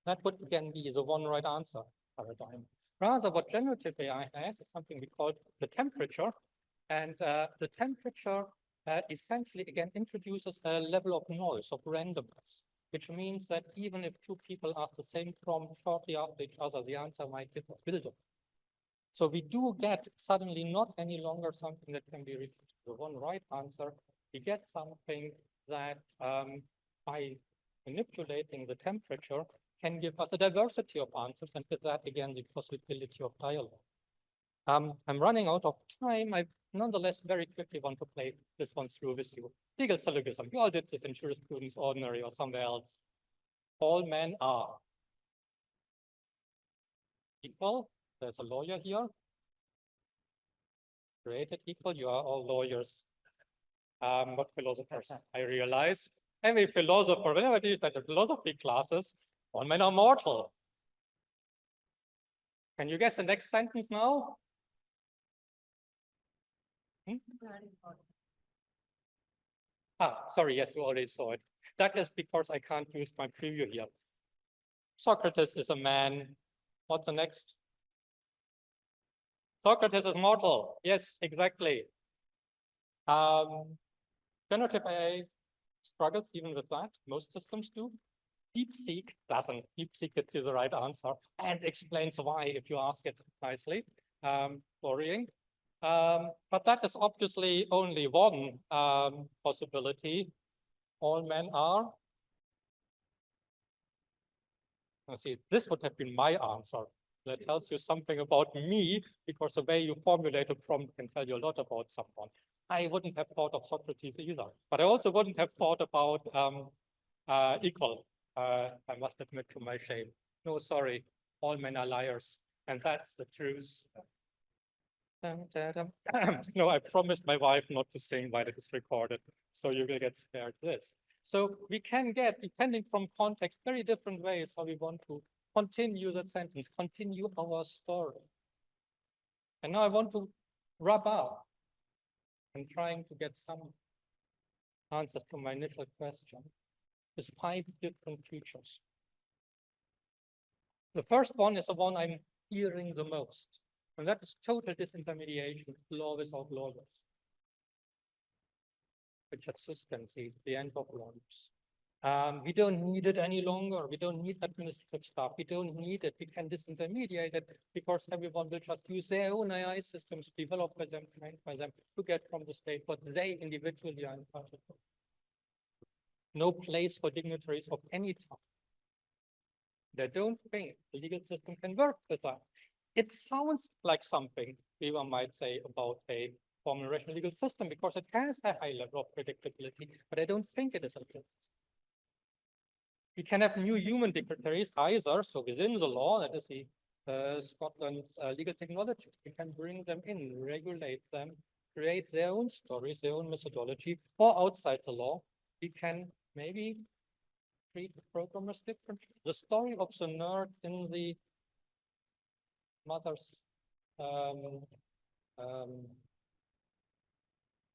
That would again be the one right answer paradigm. Rather, what generative AI has is something we call the temperature. And the temperature essentially, again, introduces a level of noise, of randomness, which means that even if two people ask the same prompt shortly after each other, the answer might differ. So we do get suddenly not any longer something that can be reduced to one right answer. We get something that by manipulating the temperature can give us a diversity of answers, and with that, again, the possibility of dialogue. I'm running out of time. I nonetheless very quickly want to play this one through with you. Legal syllogism. You all did this in jurisprudence ordinary or somewhere else. All men are equal. There's a lawyer here. Created equal. You are all lawyers. Not philosophers, I realize. Every philosopher, whenever I teach that the philosophy classes, all men are mortal. Can you guess the next sentence now? Sorry, yes, you already saw it. That is because I can't use my preview here. Socrates is a man. What's the next? Socrates is mortal. Yes, exactly. Generative AI struggles even with that. Most systems do. DeepSeek doesn't. DeepSeek gets you the right answer and explains why if you ask it nicely. Worrying. But that is obviously only one possibility. All men are. Let's see, this would have been my answer. That tells you something about me, because the way you formulate a prompt can tell you a lot about someone. I wouldn't have thought of Socrates either, but I also wouldn't have thought about equal. I must admit to my shame. No, sorry, all men are liars, and that's the truth. No, I promised my wife not to sing while it is recorded, so you will get spared this. So we can get, depending from context, very different ways how we want to continue that sentence, continue our story. And now I want to wrap up and trying to get some answers to my initial question. There's 5 different futures. The first one is the one I'm hearing the most, and that is total disintermediation, law without lawyers. Which consistency, the end of lawyers. We don't need it any longer. We don't need administrative staff. We don't need it. We can disintermediate it because everyone will just use their own AI systems, developed by them, trained by them, to get from the state what they individually are entitled to. No place for dignitaries of any type. They don't think the legal system can work with that. It sounds like something one might say about a formal rational legal system because it has a high level of predictability, but I don't think it is a legal system. We can have new human dignitaries either, so within the law, that is the Scotland's legal technologies, we can bring them in, regulate them, create their own stories, their own methodology, or outside the law, we can maybe treat the programmers differently. The story of the nerd in the mother's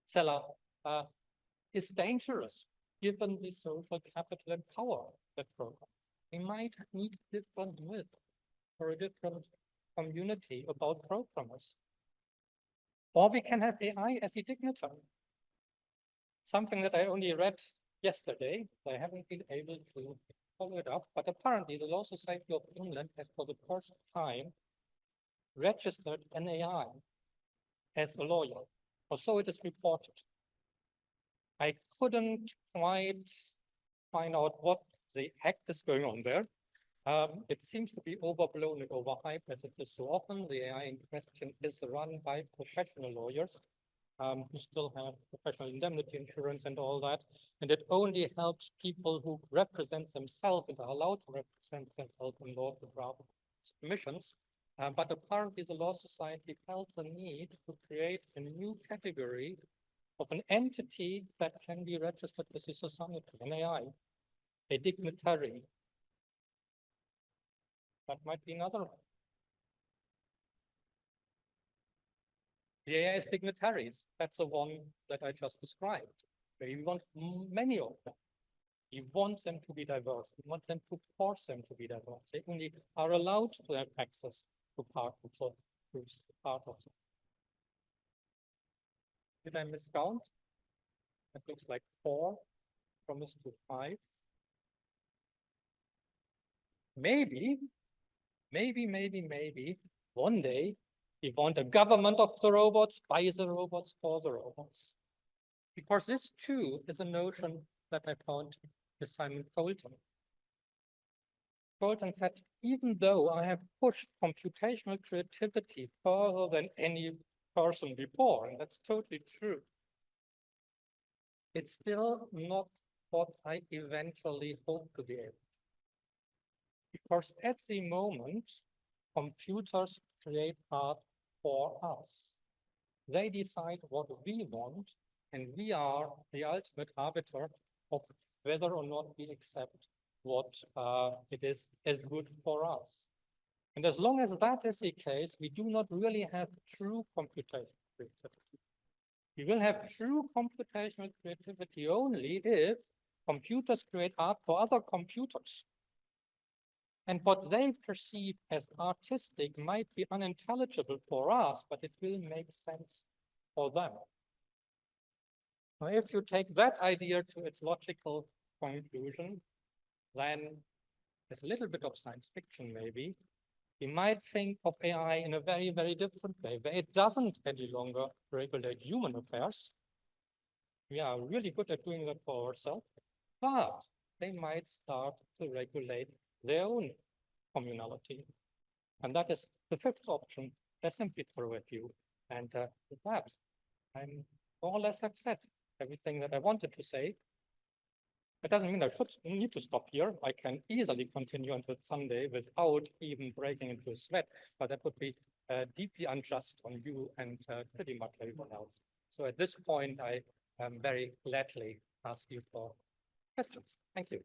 cellar is dangerous given the social capital and power that program. We might need different myth for a different community about programmers. Or we can have AI as a dignitary. Something that I only read yesterday. I haven't been able to follow it up, but apparently the Law Society of England has for the first time registered an AI as a lawyer, or so it is reported. I couldn't quite find out what the heck is going on there. It seems to be overblown and overhyped as it is so often. The AI in question is run by professional lawyers who still have professional indemnity insurance and all that. And it only helps people who represent themselves and are allowed to represent themselves in law to draft submissions. But apparently the Law Society felt the need to create a new category of an entity that can be registered with the society, an AI, a dignitary. That might be another one. The AI is dignitaries. That's the one that I just described. We want many of them. We want them to be diverse. We want them to force them to be diverse. They only are allowed to have access to part of the groups, part of them. Did I miscount? It looks like 4, promise to 5. Maybe, one day we want a government of the robots, by the robots, for the robots. Because this too is a notion that I found with Simon Colton. Colton said, even though I have pushed computational creativity further than any person before, and that's totally true, it's still not what I eventually hope to be able. Because at the moment, computers create art for us. They decide what we want, and we are the ultimate arbiter of whether or not we accept what it is as good for us. And as long as that is the case, we do not really have true computational creativity. We will have true computational creativity only if computers create art for other computers. And what they perceive as artistic might be unintelligible for us, but it will make sense for them. Now, if you take that idea to its logical conclusion, then there's a little bit of science fiction, maybe. We might think of AI in a very, very different way, where it doesn't any longer regulate human affairs. We are really good at doing that for ourselves, but they might start to regulate their own communality. And that is the 5th option I simply throw at you. And with that, I'm more or less have said everything that I wanted to say. It doesn't mean I need to stop here. I can easily continue until Sunday without even breaking into a sweat, but that would be deeply unjust on you and pretty much everyone else. So at this point, I very gladly ask you for questions. Thank you.